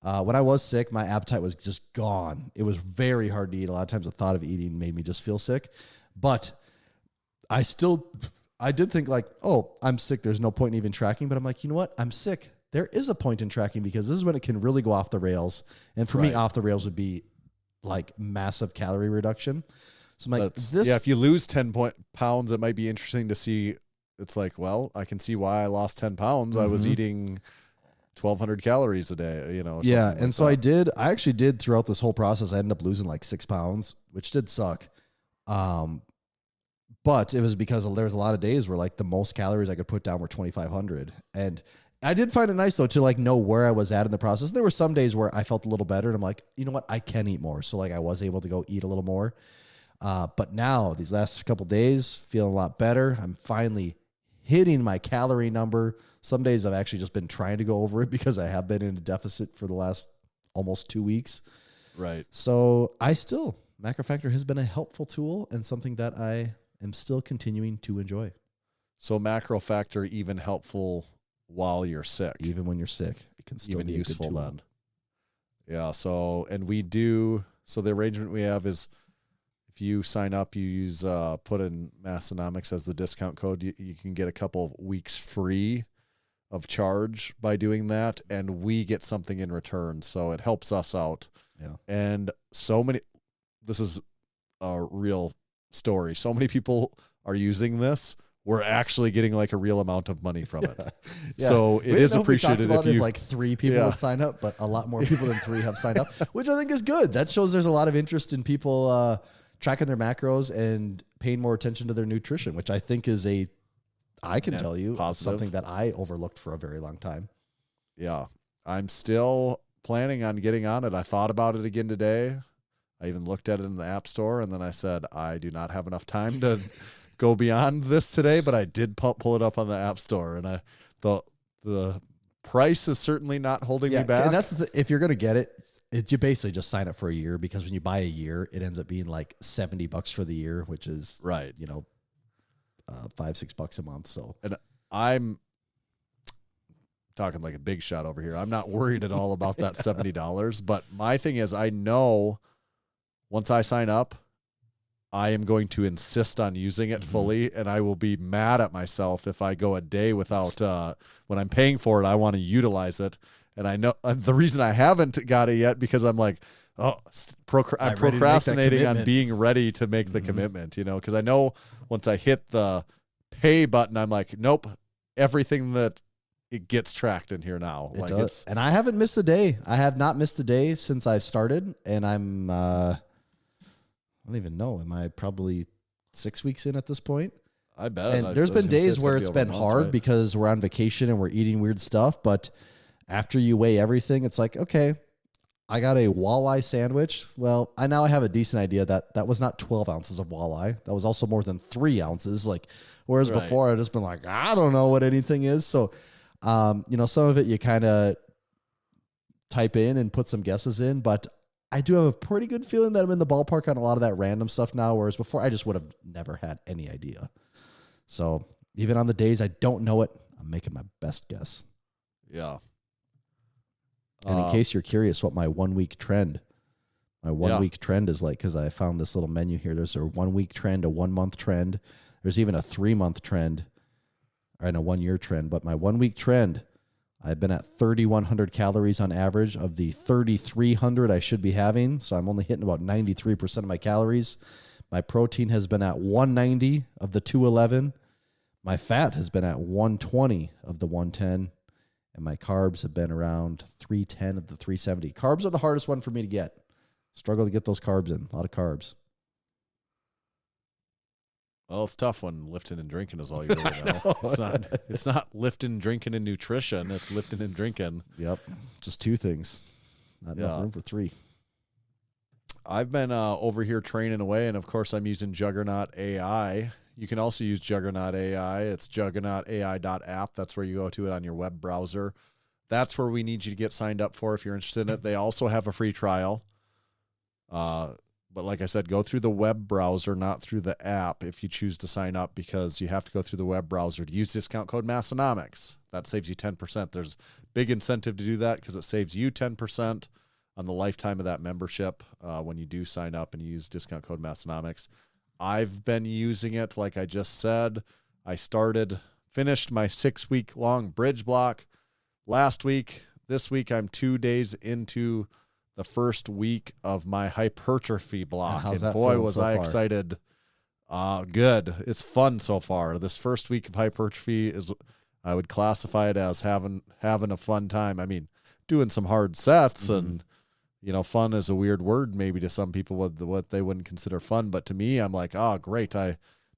when I was sick, my appetite was just gone. It was very hard to eat. A lot of times the thought of eating made me just feel sick. But I did think like, oh, I'm sick. There's no point in even tracking. But I'm like, you know what? I'm sick. There is a point in tracking because this is when it can really go off the rails. And for me, off the rails would be like massive calorie reduction. So I'm like, if you lose 10 pounds, it might be interesting to see. It's like, well, I can see why I lost 10 pounds. I was eating 1,200 calories a day, you know. Yeah. And so I actually did throughout this whole process. I ended up losing like 6 pounds, which did suck. But it was because there was a lot of days where like the most calories I could put down were 2,500. And I did find it nice though to like know where I was at in the process. There were some days where I felt a little better and I'm like, you know what? I can eat more. So like I was able to go eat a little more. But now these last couple days feeling a lot better. I'm finally hitting my calorie number. Some days I've actually just been trying to go over it because I have been in a deficit for the last almost 2 weeks. Right. So MacroFactor has been a helpful tool and something that I am still continuing to enjoy. So MacroFactor even helpful while you're sick. Even when you're sick, it can still even be useful a good tool. then. Yeah. So the arrangement we have is if you sign up, you use put in Massenomics as the discount code, you can get a couple of weeks free of charge by doing that, and we get something in return. So it helps us out. Yeah. And this is a real story. So many people are using this. We're actually getting like a real amount of money from it. Yeah. So it is appreciated if you like 3 people would sign up, but a lot more people than 3 have signed up, which I think is good. That shows there's a lot of interest in people tracking their macros and paying more attention to their nutrition, which I think is tell you, positive. Something that I overlooked for a very long time. Yeah. I'm still planning on getting on it. I thought about it again today. I even looked at it in the App Store, and then I said, I do not have enough time to go beyond this today, but I did pull it up on the App Store, and the price is certainly not holding me back. And that's if you're going to get it, you basically just sign up for a year, because when you buy a year, it ends up being like $70 for the year, which is right. $5-6 a month. So, and I'm talking like a big shot over here. I'm not worried at all about that $70, but my thing is, I know once I sign up, I am going to insist on using it fully, and I will be mad at myself if I go a day without, when I'm paying for it, I want to utilize it. And I know the reason I haven't got it yet, because I'm like, I'm procrastinating on being ready to make the commitment, because I know once I hit the pay button, I'm like, nope, everything that it gets tracked in here now. It does. And I haven't missed a day. I have not missed a day since I've started, and I'm, I don't even know. Am I probably 6 weeks in at this point? I bet. And there's been days where it's been hard because we're on vacation and we're eating weird stuff. But after you weigh everything, it's like, okay, I got a walleye sandwich. Well, I now have a decent idea that was not 12 ounces of walleye. That was also more than 3 ounces. Whereas before I'd just been like, I don't know what anything is. So, some of it you kind of type in and put some guesses in, but I do have a pretty good feeling that I'm in the ballpark on a lot of that random stuff now, whereas before I just would have never had any idea. So even on the days I don't know it, I'm making my best guess. Yeah. And in case you're curious what my 1 week trend, week trend is like, because I found this little menu here. There's a 1 week trend, a 1 month trend. There's even a 3 month trend and a 1 year trend. But my 1 week trend, I've been at 3,100 calories on average of the 3,300 I should be having. So I'm only hitting about 93% of my calories. My protein has been at 190 of the 211. My fat has been at 120 of the 110. And my carbs have been around 310 of the 370. Carbs are the hardest one for me to get. Struggle to get those carbs in. A lot of carbs. Well, it's tough when lifting and drinking is all you really know. It's not lifting, drinking, and nutrition. It's lifting and drinking. Yep. Just 2 things. Not enough room for 3. I've been over here training away, and of course I'm using Juggernaut AI. You can also use Juggernaut AI. It's juggernautai.app. That's where you go to it on your web browser. That's where we need you to get signed up for if you're interested in it. They also have a free trial. But But like I said, go through the web browser, not through the app if you choose to sign up, because you have to go through the web browser to use discount code Massenomics. That saves you 10%. There's big incentive to do that because it saves you 10% on the lifetime of that membership when you do sign up and use discount code Massenomics. I've been using it, like I just said. I finished my 6-week-long bridge block last week. This week, I'm 2 days into the first week of my hypertrophy block. And boy, was I excited. Good. It's fun so far. This first week of hypertrophy I would classify it as having a fun time. I mean, doing some hard sets and, fun is a weird word maybe to some people, what they wouldn't consider fun. But to me, I'm like, oh, great. The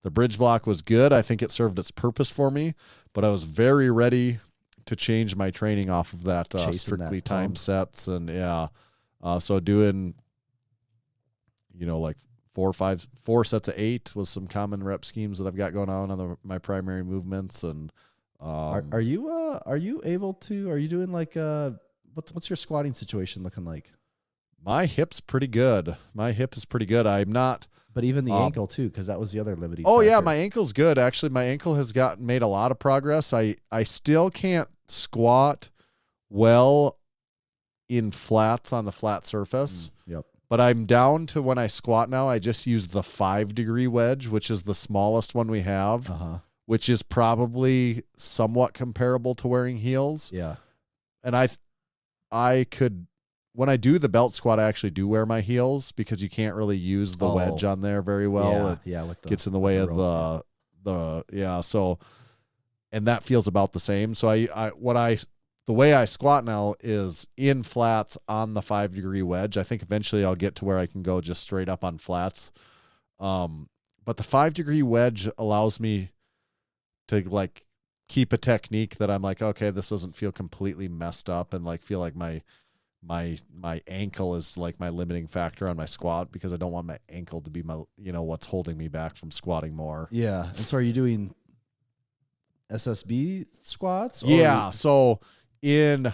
bridge block was good. I think it served its purpose for me, but I was very ready to change my training off of that strictly time sets. And so doing, like 4 sets of 8 was some common rep schemes that I've got going on my primary movements. And are you doing like what's your squatting situation looking like? My hip's pretty good. My hip is pretty good. I'm not. But even the ankle too, because that was the other limiting factor. Yeah, my ankle's good. Actually, my ankle has made a lot of progress. I still can't squat well in flats on the flat surface. Yep. But I'm down to when I squat now, I just use the 5-degree wedge, which is the smallest one we have, which is probably somewhat comparable to wearing heels. Yeah. And I could, when I do the belt squat, I actually do wear my heels because you can't really use the wedge on there very well. Yeah. It gets in the way of so, and that feels about the same. So the way I squat now is in flats on the 5-degree wedge. I think eventually I'll get to where I can go just straight up on flats. But the 5-degree wedge allows me to like keep a technique that I'm like, okay, this doesn't feel completely messed up and like feel like my ankle is like my limiting factor on my squat, because I don't want my ankle to be my, what's holding me back from squatting more. Yeah. And so are you doing SSB squats? Yeah. So in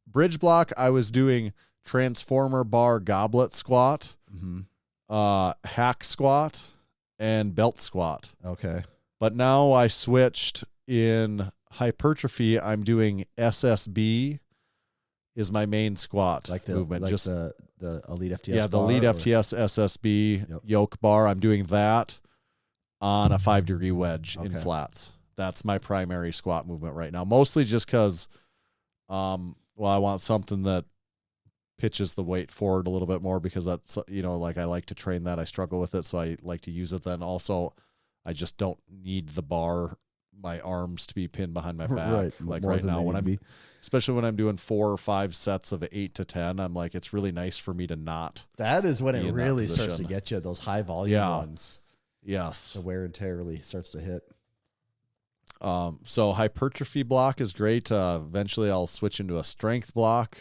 bridge block, I was doing transformer bar goblet squat, hack squat, and belt squat. Okay. But now I switched in hypertrophy. I'm doing SSB is my main squat movement. Like just the Elite FTS. Yeah, the Elite FTS SSB yoke bar. I'm doing that on a 5-degree wedge in flats. That's my primary squat movement right now. Mostly just because, I want something that pitches the weight forward a little bit more, because that's, like I like to train that. I struggle with it, so I like to use it. Then also, I just don't need the bar, my arms to be pinned behind my back. Right. Like More right than now, especially when I'm doing 4 or 5 sets of 8 to 10, I'm like, it's really nice for me to not. That is when it really starts to get you, those high volume ones. Yes. The wear and tear really starts to hit. So hypertrophy block is great. Eventually I'll switch into a strength block,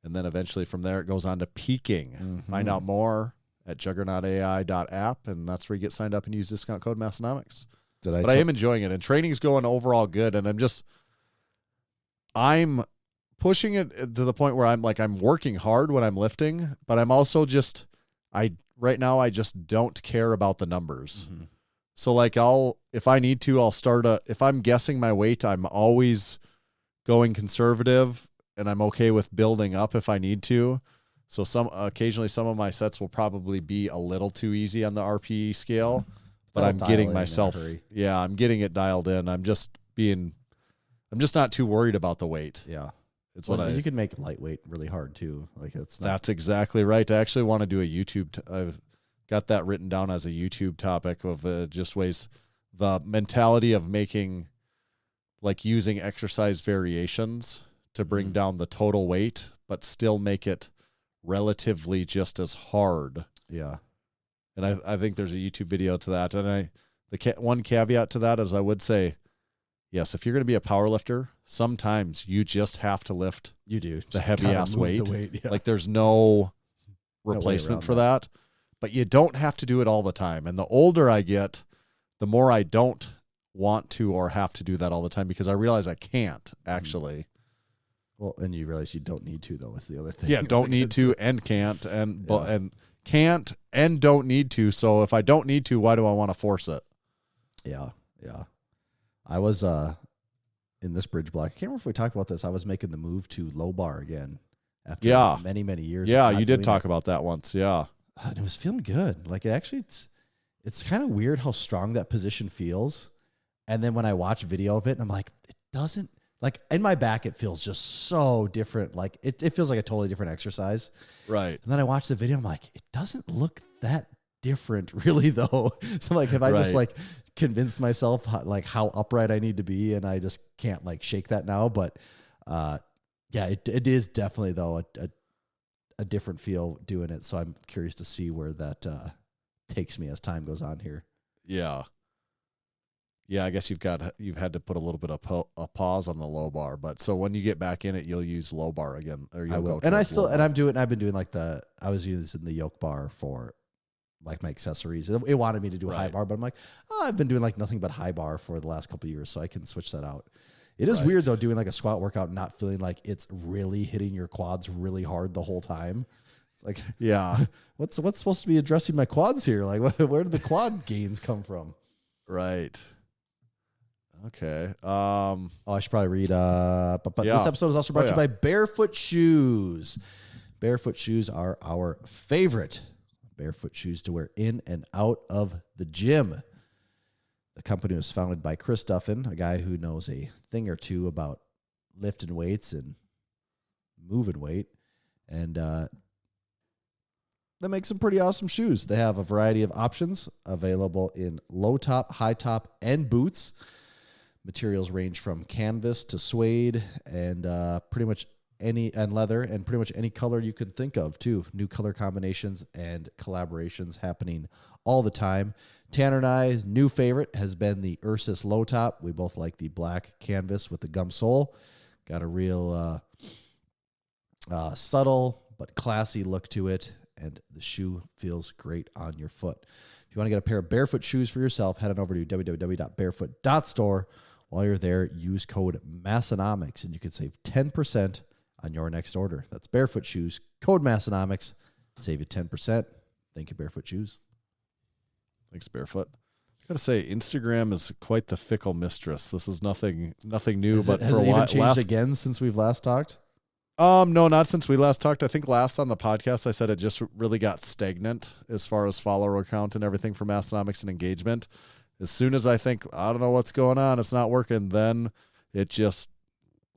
and then eventually from there it goes on to peaking. Find out more at juggernautai.app, and that's where you get signed up and use discount code Massenomics. But I am enjoying it, and training's going overall good, and I'm pushing it to the point where I'm working hard when I'm lifting, but I'm also right now I just don't care about the numbers. So like if I need to, if I'm guessing my weight, I'm always going conservative, and I'm okay with building up if I need to. So occasionally some of my sets will probably be a little too easy on the RPE scale, but I'm getting myself, I'm getting it dialed in. I'm just not too worried about the weight. Yeah. It's you can make lightweight really hard too. Like that's exactly right. I actually want to do a YouTube. I've got that written down as a YouTube topic of just ways, the mentality of making, like using exercise variations to bring down the total weight, but still make it relatively just as hard. Yeah. And I think there's a YouTube video to that. And one caveat to that is I would say, yes, if you're going to be a power lifter, sometimes you just have to lift the heavy ass weight. Like there's no replacement for that. But you don't have to do it all the time. And the older I get, the more I don't want to or have to do that all the time, because I realize I can't actually. Well, and you realize you don't need to, though, is the other thing. Yeah, don't need to and can't. And can't and don't need to. So if I don't need to, why do I want to force it? Yeah. I was in this bridge block. I can't remember if we talked about this. I was making the move to low bar again after many, many years. Yeah, you did talk about that once. Yeah. And it was feeling good. Like it's kind of weird how strong that position feels. And then when I watch video of it, I'm like, it doesn't, like in my back, it feels just so different. Like it feels like a totally different exercise. Right. And then I watch the video, I'm like, it doesn't look that different really though. So I'm like, have I just like convinced myself how upright I need to be, and I just can't like shake that now? But yeah, it is definitely though a different feel doing it. So I'm curious to see where that takes me as time goes on here. Yeah. Yeah, I guess you've had to put a little bit of a pause on the low bar, but so when you get back in it, you'll use low bar again, or you'll go. And I've been doing I was using the yoke bar for like my accessories. It wanted me to do a high bar, but I'm like, I've been doing like nothing but high bar for the last couple of years, so I can switch that out. It is weird though, doing like a squat workout and not feeling like it's really hitting your quads really hard the whole time. It's like, yeah, what's supposed to be addressing my quads here? Like, where did the quad gains come from? Right. Okay. I should probably read. But this episode is also brought to you by Barefoot Shoes. Barefoot shoes are our favorite barefoot shoes to wear in and out of the gym. The company was founded by Chris Duffin, a guy who knows a thing or two about lifting weights and moving weight, and they make some pretty awesome shoes. They have a variety of options available in low top, high top, and boots. Materials range from canvas to suede and leather, and pretty much any color you can think of too. New color combinations and collaborations happening all the time. Tanner and I's new favorite has been the Ursus low top. We both like the black canvas with the gum sole. Got a real subtle but classy look to it, and the shoe feels great on your foot. If you want to get a pair of Barefoot shoes for yourself, head on over to www.barefoot.store. While you're there, use code Massenomics, and you can save 10% on your next order. That's Barefoot shoes, code Massenomics, save you 10%. Thank you, Barefoot shoes. Thanks, Barefoot. I gotta say, Instagram is quite the fickle mistress. This is nothing new, but has for it a while, even changed again since we've last talked? No, not since we last talked. I think last on the podcast, I said it just really got stagnant as far as follower count and everything for Massenomics and engagement. As soon as I think, I don't know what's going on, it's not working, then it just,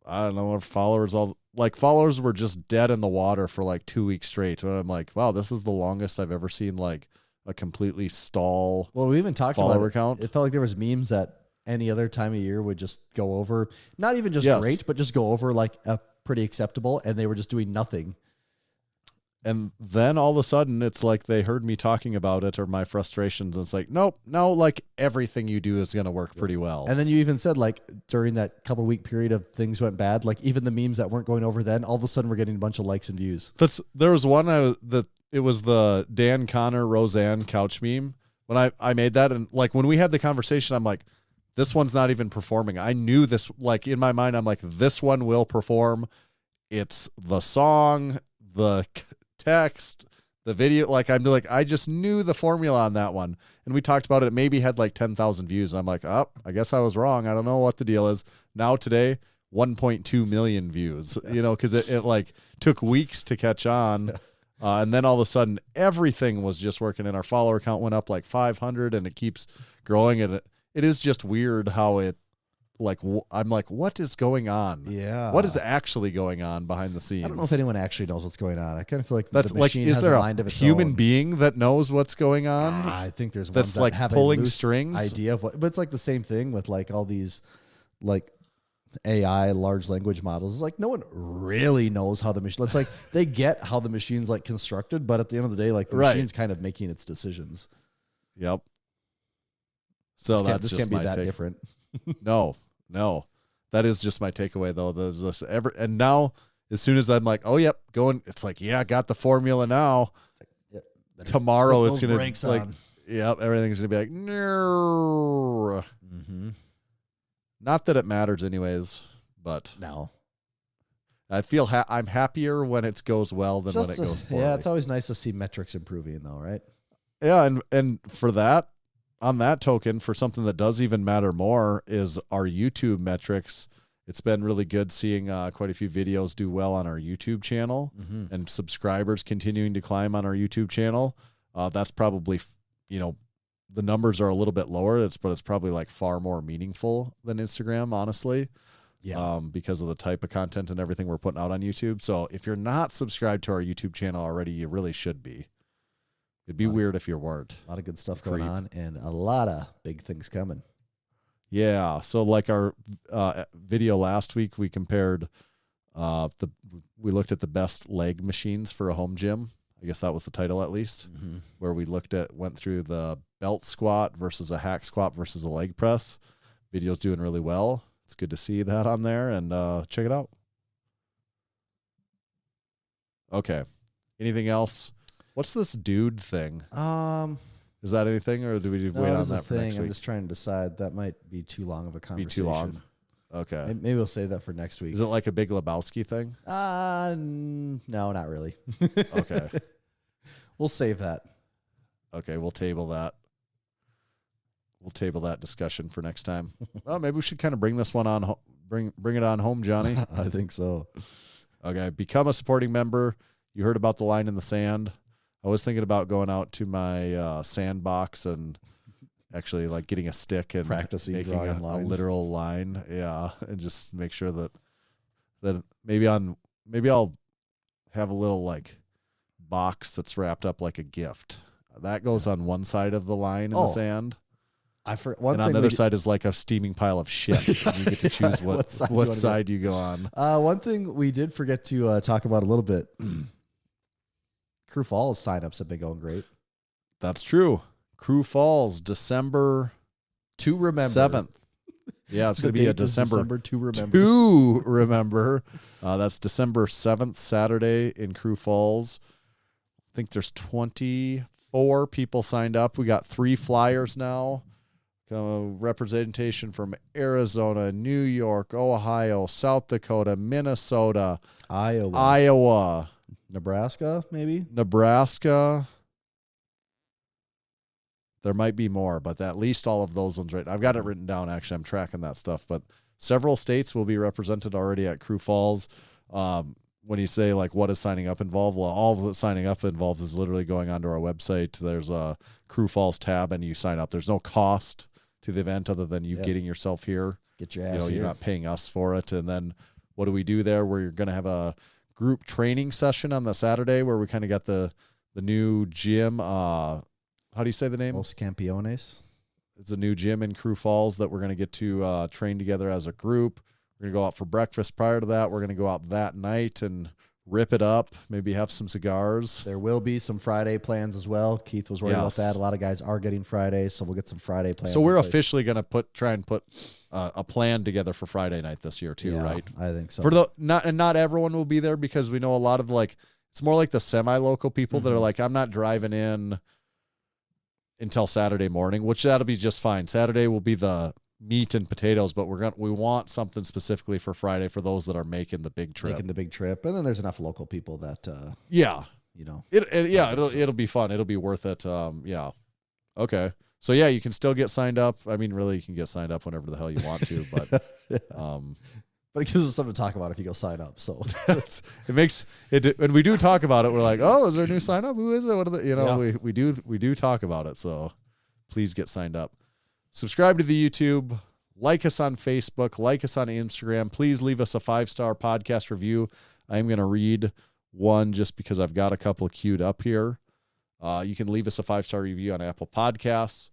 I don't know, followers were just dead in the water for like 2 weeks straight. And I'm like, wow, this is the longest I've ever seen like a completely stall. Well, we even talked follower about count. It felt like there was memes that any other time of year would just go over, not even just great, but just go over like a pretty acceptable, and they were just doing nothing. And then all of a sudden, it's like they heard me talking about it or my frustrations. And it's like, nope, no, like everything you do is going to work pretty well. And then you even said, like, during that couple week period of things went bad, like even the memes that weren't going over then, all of a sudden we're getting a bunch of likes and views. There was one it was the Dan Connor Roseanne couch meme. When I made that, and like when we had the conversation, I'm like, this one's not even performing. I knew this, like in my mind, I'm like, this one will perform. It's the song, the text, the video, like I'm like, I just knew the formula on that one. And we talked about it. It maybe had like 10,000 views. And I'm like, oh, I guess I was wrong. I don't know what the deal is. Now today, 1.2 million views, because it like took weeks to catch on. And then all of a sudden everything was just working, and our follower count went up like 500, and it keeps growing. And it is just weird how it, like, I'm like, what is going on? Yeah. What is actually going on behind the scenes? I don't know if anyone actually knows what's going on. I kind of feel like that's the machine is has there a mind of its human own. being that knows what's going on? I think there's that's ones like that have pulling a loose strings idea of what, but it's like the same thing with like all these like AI large language models. It's like no one really knows how the machine. It's like they get how the machine's like constructed, but at the end of the day, like the machine's kind of making its decisions. Yep. So this can't be that different. No. That is just my takeaway, though. There's this and now, as soon as I'm like, oh, yep, going, it's like, yeah, I got the formula now. Tomorrow it's going to like, yep, everything's going to be like, no. Mm-hmm. Not that it matters anyways, but no. I feel I'm happier when it goes well than when it goes poorly. Yeah, it's always nice to see metrics improving, though, right? Yeah, and for that, on that token, for something that does even matter more is our YouTube metrics. It's been really good seeing quite a few videos do well on our YouTube channel and subscribers continuing to climb on our YouTube channel. That's probably, the numbers are a little bit lower, but it's probably like far more meaningful than Instagram, honestly. Yeah. Because of the type of content and everything we're putting out on YouTube. So if you're not subscribed to our YouTube channel already, you really should be. It'd be weird if you weren't. A lot of good stuff going on and a lot of big things coming. Yeah. So like our video last week, we compared we looked at the best leg machines for a home gym. I guess that was the title at least, where we went through the belt squat versus a hack squat versus a leg press. Video's doing really well. It's good to see that on there, and check it out. Okay. Anything else? What's this dude thing? Is that anything, or do we wait on that for next week? I'm just trying to decide. That might be too long of a conversation. Be too long? Okay. Maybe we'll save that for next week. Is it like a Big Lebowski thing? No, not really. Okay. We'll save that. Okay, we'll table that. We'll table that discussion for next time. Well, maybe we should kind of bring this one on. Bring it on home, Johnny. I think so. Okay, become a supporting member. You heard about the line in the sand. I was thinking about going out to my sandbox and actually like getting a stick and practicing making drawing a literal line. Yeah, and just make sure that maybe I'll have a little like box that's wrapped up like a gift. That goes on one side of the line in the sand. And on the other side is like a steaming pile of shit. And you get to choose what side you go on. One thing we did forget to talk about a little bit. Crew Falls signups have been going great. That's true. Crew Falls, December 7th. Yeah, it's going to be a December to remember. To remember. That's December 7th, Saturday in Crew Falls. I think there's 24 people signed up. We got 3 flyers now. Representation from Arizona, New York, Ohio, South Dakota, Minnesota, Iowa, Nebraska, maybe? Nebraska. There might be more, but at least all of those ones, right? I've got it written down, actually. I'm tracking that stuff. But several states will be represented already at Crew Falls. When you say, like, what does signing up involve? Well, all that signing up involves is literally going onto our website. There's a Crew Falls tab, and you sign up. There's no cost to the event other than you getting yourself here. Get your ass here. You're not paying us for it. And then what do we do there? We're going to have a group training session on the Saturday where we kind of got the new gym. How do you say the name? Los Campeones. It's a new gym in Crew Falls that we're going to get to train together as a group. We're going to go out for breakfast prior to that. We're going to go out that night and rip it up, maybe have some cigars. There will be some Friday plans as well. Keith was worried about that. A lot of guys are getting Fridays, so we'll get some Friday plans. So we're officially going to try and put a plan together for Friday night this year too, right? I think so. Not everyone will be there because we know a lot of it's more like the semi-local people that are like, I'm not driving in until Saturday morning, which that'll be just fine. Saturday will be the meat and potatoes, but we want something specifically for Friday for those that are making the big trip. And then there's enough local people that it'll be fun. It'll be worth it. Okay. So yeah, you can still get signed up. I mean, really, you can get signed up whenever the hell you want to, but but it gives us something to talk about if you go sign up. So it makes it when we do talk about it, we're like, oh, is there a new sign up? Who is it? What are the, we do talk about it. So please get signed up. Subscribe to the YouTube, like us on Facebook, like us on Instagram. Please leave us a 5-star podcast review. I'm going to read one just because I've got a couple queued up here. You can leave us a 5-star review on Apple Podcasts.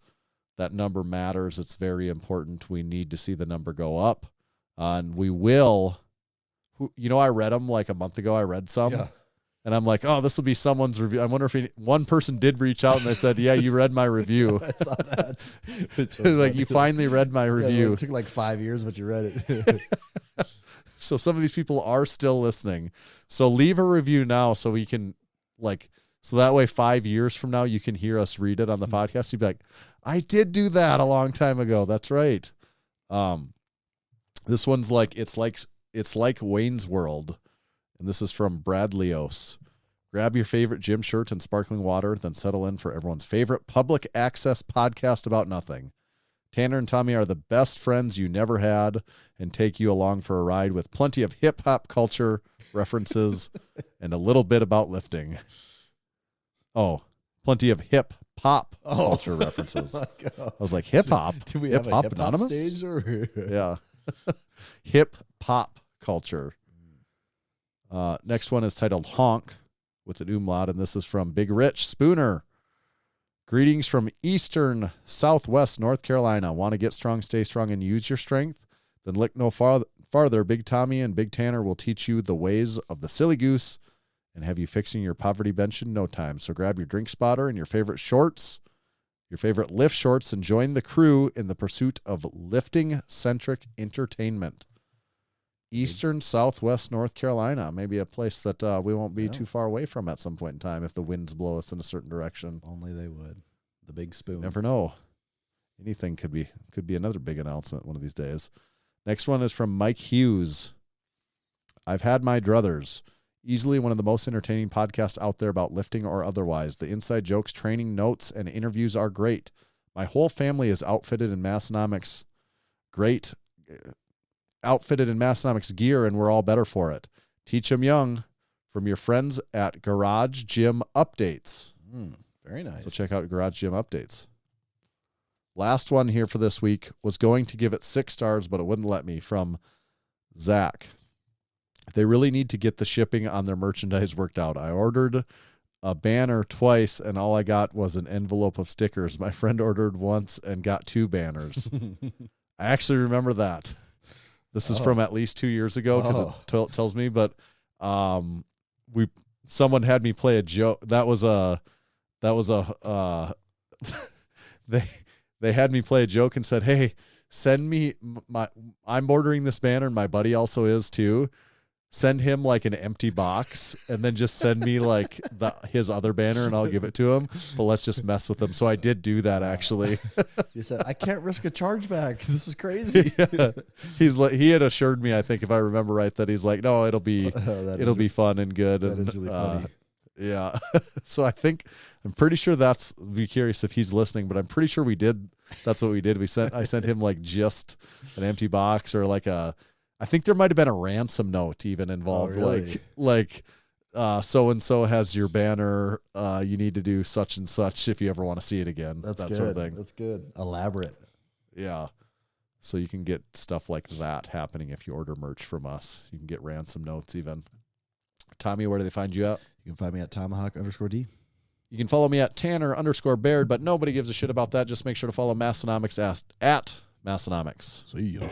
That number matters. It's very important. We need to see the number go up. And we will. I read them like a month ago. I read some. Yeah. And I'm like, oh, this will be someone's review. I wonder if one person did reach out and they said, yeah, you read my review. I saw that. Like, you finally read my review. It took like 5 years, but you read it. So some of these people are still listening. So leave a review now so we can, so that way 5 years from now, you can hear us read it on the podcast. You'd be like, I did do that a long time ago. That's right. This one's it's like Wayne's World, And this is from Bradleyos. Grab your favorite gym shirt and sparkling water, then settle in for everyone's favorite public access podcast about nothing. Tanner and Tommy are the best friends you never had and take you along for a ride with plenty of hip-hop culture references and a little bit about lifting. Oh, plenty of hip-hop culture references. I was like, hip-hop? Do we have a hip-hop Anonymous? stage? Or? Yeah. Hip-hop culture. Next one is titled Honk with an umlaut, and this is from Big Rich Spooner. Greetings from Eastern Southwest North Carolina. Want to get strong, stay strong, and use your strength? Then look no farther. Big Tommy and Big Tanner will teach you the ways of the silly goose and have you fixing your poverty bench in no time. So grab your drink spotter and your favorite shorts, your favorite lift shorts, and join the crew in the pursuit of lifting-centric entertainment. Eastern Southwest North Carolina, maybe a place that we won't be too far away from at some point in time if the winds blow us in a certain direction. Only they would. The big spoon. Never know. Anything could be another big announcement one of these days. Next one is from Mike Hughes. I've had my druthers. Easily one of the most entertaining podcasts out there about lifting or otherwise. The inside jokes, training notes, and interviews are great. My whole family is outfitted in Massenomics gear, and we're all better for it. Teach them young from your friends at Garage Gym Updates. Very nice. So check out Garage Gym Updates. Last one here for this week was going to give it 6 stars, but it wouldn't let me, from Zach. They really need to get the shipping on their merchandise worked out. I ordered a banner twice, and all I got was an envelope of stickers. My friend ordered once and got 2 banners. I actually remember that. This is from at least 2 years ago because it tells me, but someone had me play a joke. They had me play a joke and said, "Hey, send me I'm ordering this banner and my buddy also is too. Send him like an empty box and then just send me like his other banner and I'll give it to him. But let's just mess with him." So I did do that actually. You said, "I can't risk a chargeback. This is crazy." Yeah. He's like, he had assured me, I think if I remember right, that he's like, "No, it'll be be fun and good." That and is really funny. Yeah. So I'm pretty sure be curious if he's listening, but I'm pretty sure that's what we did. I sent him like just an empty box or like I think there might have been a ransom note even involved. Oh, really? Like so-and-so has your banner. You need to do such and such if you ever want to see it again. That's that good. Sort of thing. That's good. Elaborate. Yeah. So you can get stuff like that happening if you order merch from us. You can get ransom notes even. Tommy, where do they find you at? You can find me at Tomahawk_D. You can follow me at Tanner_Baird, but nobody gives a shit about that. Just make sure to follow Massenomics at Massenomics. See ya.